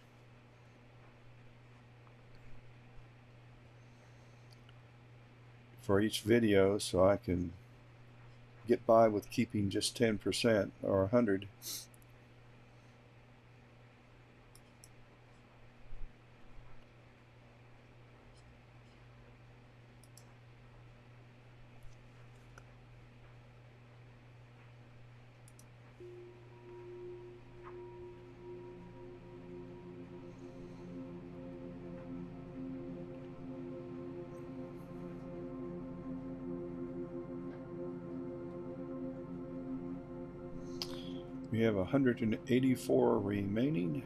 for each video, so I can get by with keeping just 10% or 100. We have 184 remaining.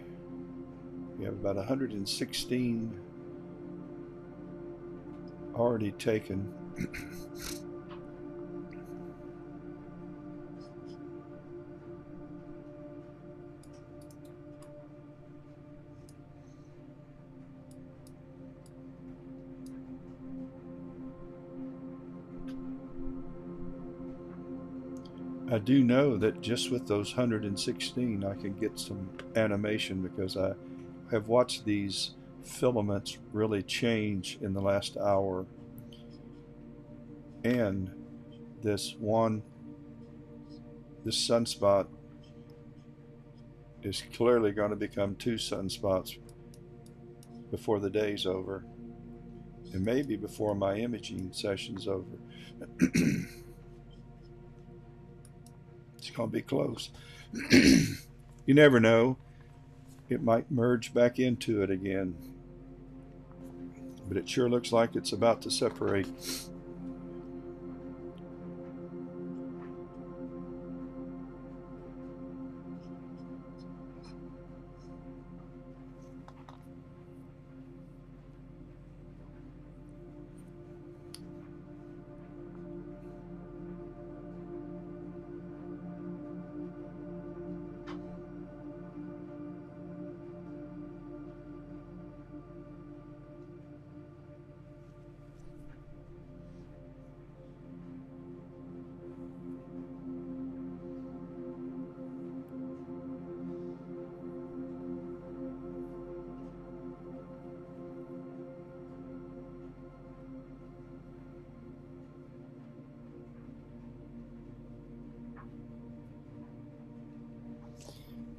We have about 116 already taken. I do know that just with those 116 I can get some animation, because I have watched these filaments really change in the last hour. And this sunspot is clearly going to become 2 sunspots before the day's over, and maybe before my imaging session's over. It's going to be close. You never know. It might merge back into it again. But it sure looks like it's about to separate.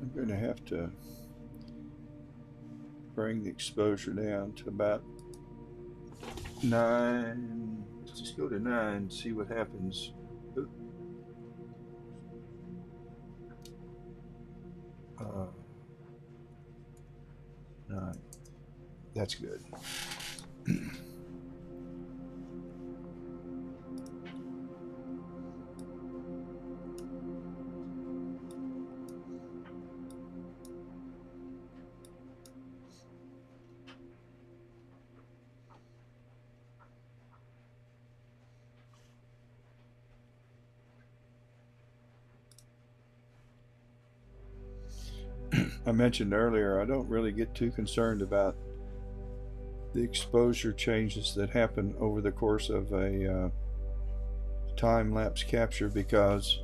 I'm going to have to bring the exposure down to about 9. Let's just go to 9, see what happens. Oop. 9. That's good. I mentioned earlier, I don't really get too concerned about the exposure changes that happen over the course of a time-lapse capture, because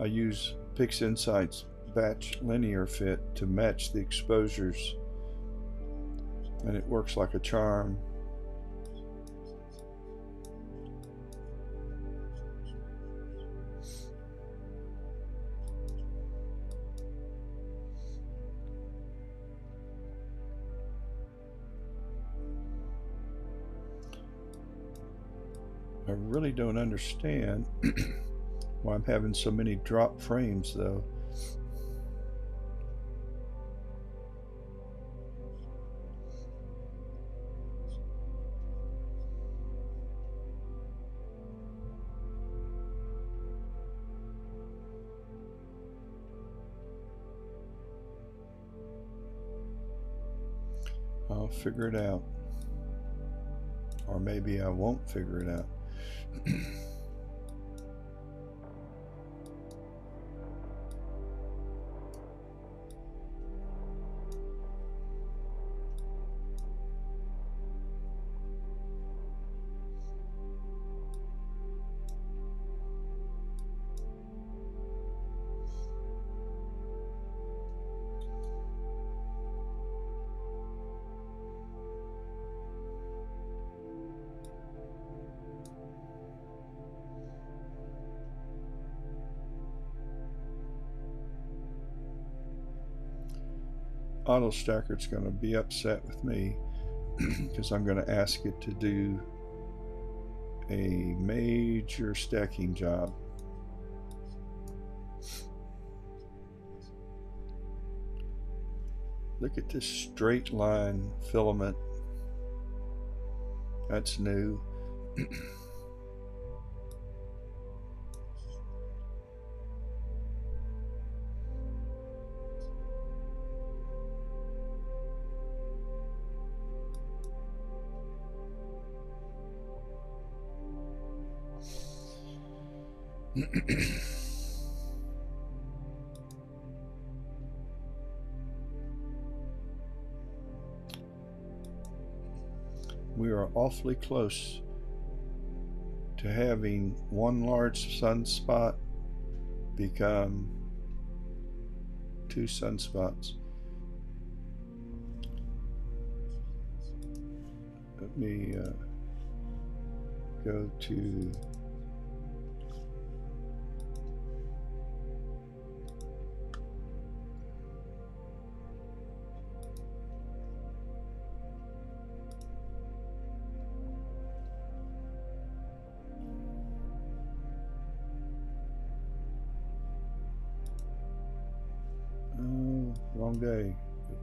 I use PixInsight's batch linear fit to match the exposures, and it works like a charm. I really don't understand why I'm having so many drop frames, though. I'll figure it out. Or maybe I won't figure it out. auto stacker's going to be upset with me because I'm going to ask it to do a major stacking job. Look at this straight line filament. That's new. We are awfully close to having one large sunspot become two sunspots. Let me go to wrong day.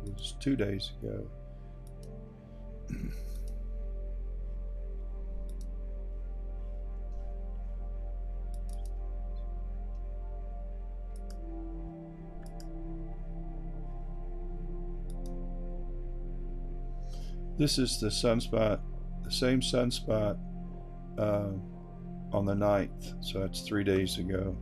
It was 2 days ago. This is the sunspot, the same sunspot on the 9th, so that's 3 days ago.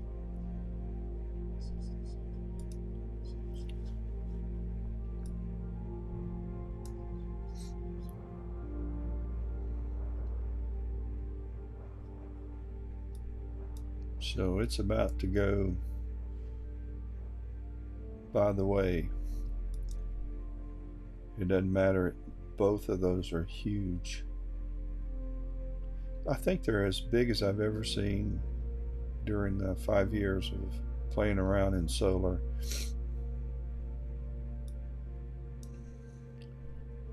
So it's about to go by the way. It doesn't matter, both of those are huge. I think they're as big as I've ever seen during the 5 years of playing around in solar.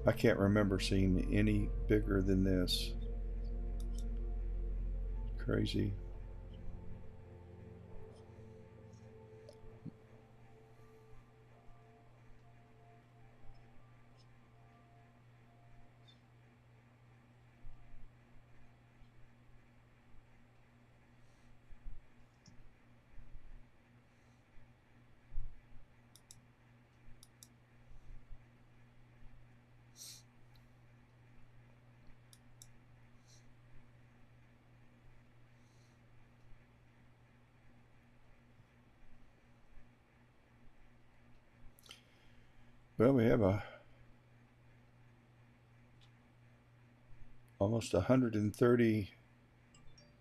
I can't remember seeing any bigger than this. Crazy. Well, we have almost 130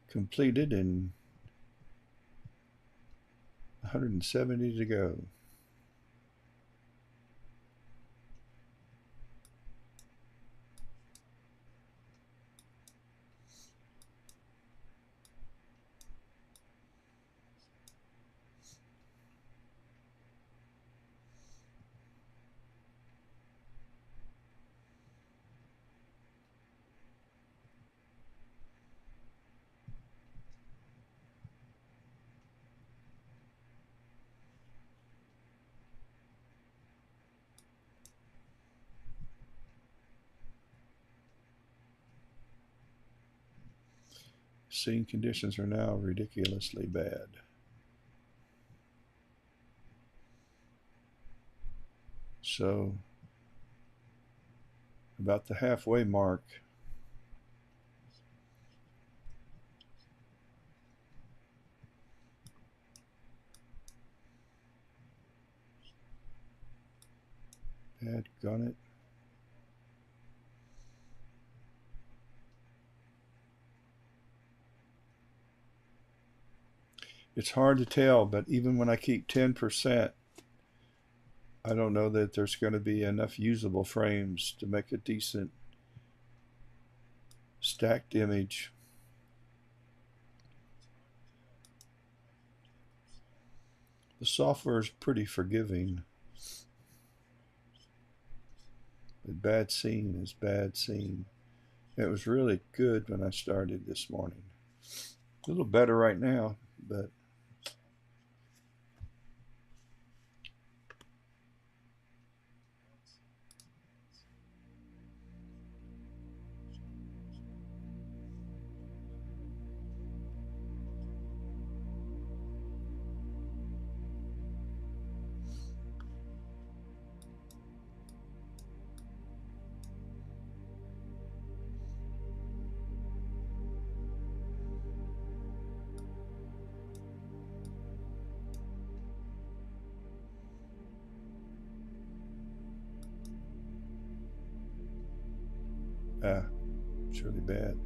completed and 170 to go. Scene conditions are now ridiculously bad. So, about the halfway mark, dadgone it. It's hard to tell, but even when I keep 10%, I don't know that there's going to be enough usable frames to make a decent stacked image. The software is pretty forgiving. Bad scene is bad scene. It was really good when I started this morning. A little better right now, but it's really bad.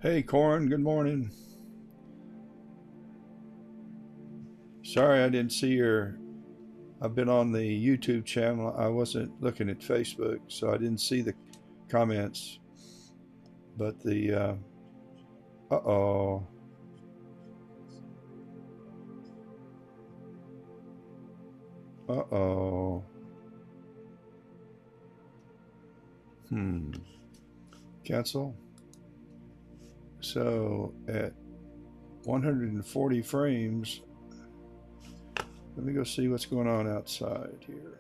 Hey, Corin, good morning. Sorry I didn't see your. I've been on the YouTube channel. I wasn't looking at Facebook, so I didn't see the comments. But the. Uh-oh. Uh-oh. Cancel. So at 140 frames, let me go see what's going on outside here.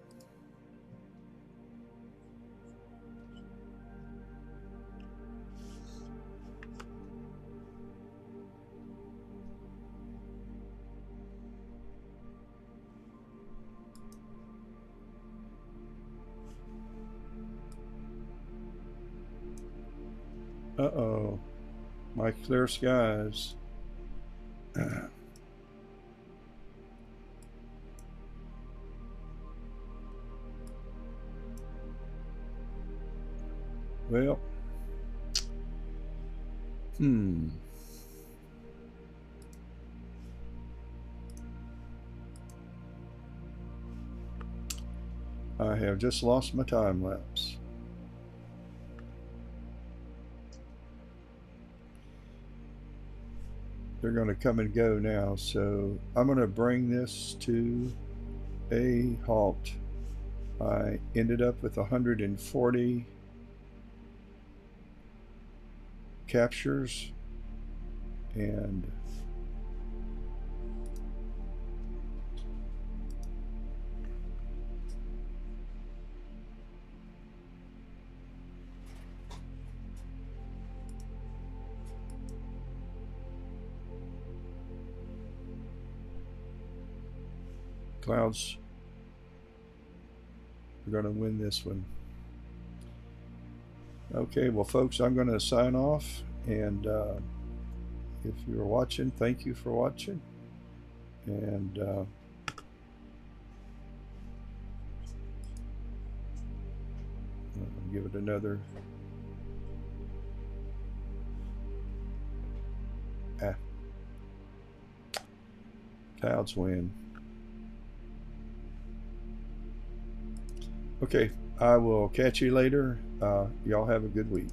Uh-oh. My clear skies. Well, I have just lost my time lapse. They're going to come and go now, so I'm going to bring this to a halt. I ended up with 140 captures, and clouds are going to win this one. Okay, well, folks, I'm going to sign off, and if you're watching, thank you for watching, and I'll give it another clouds win. Okay, I will catch you later. Y'all have a good week.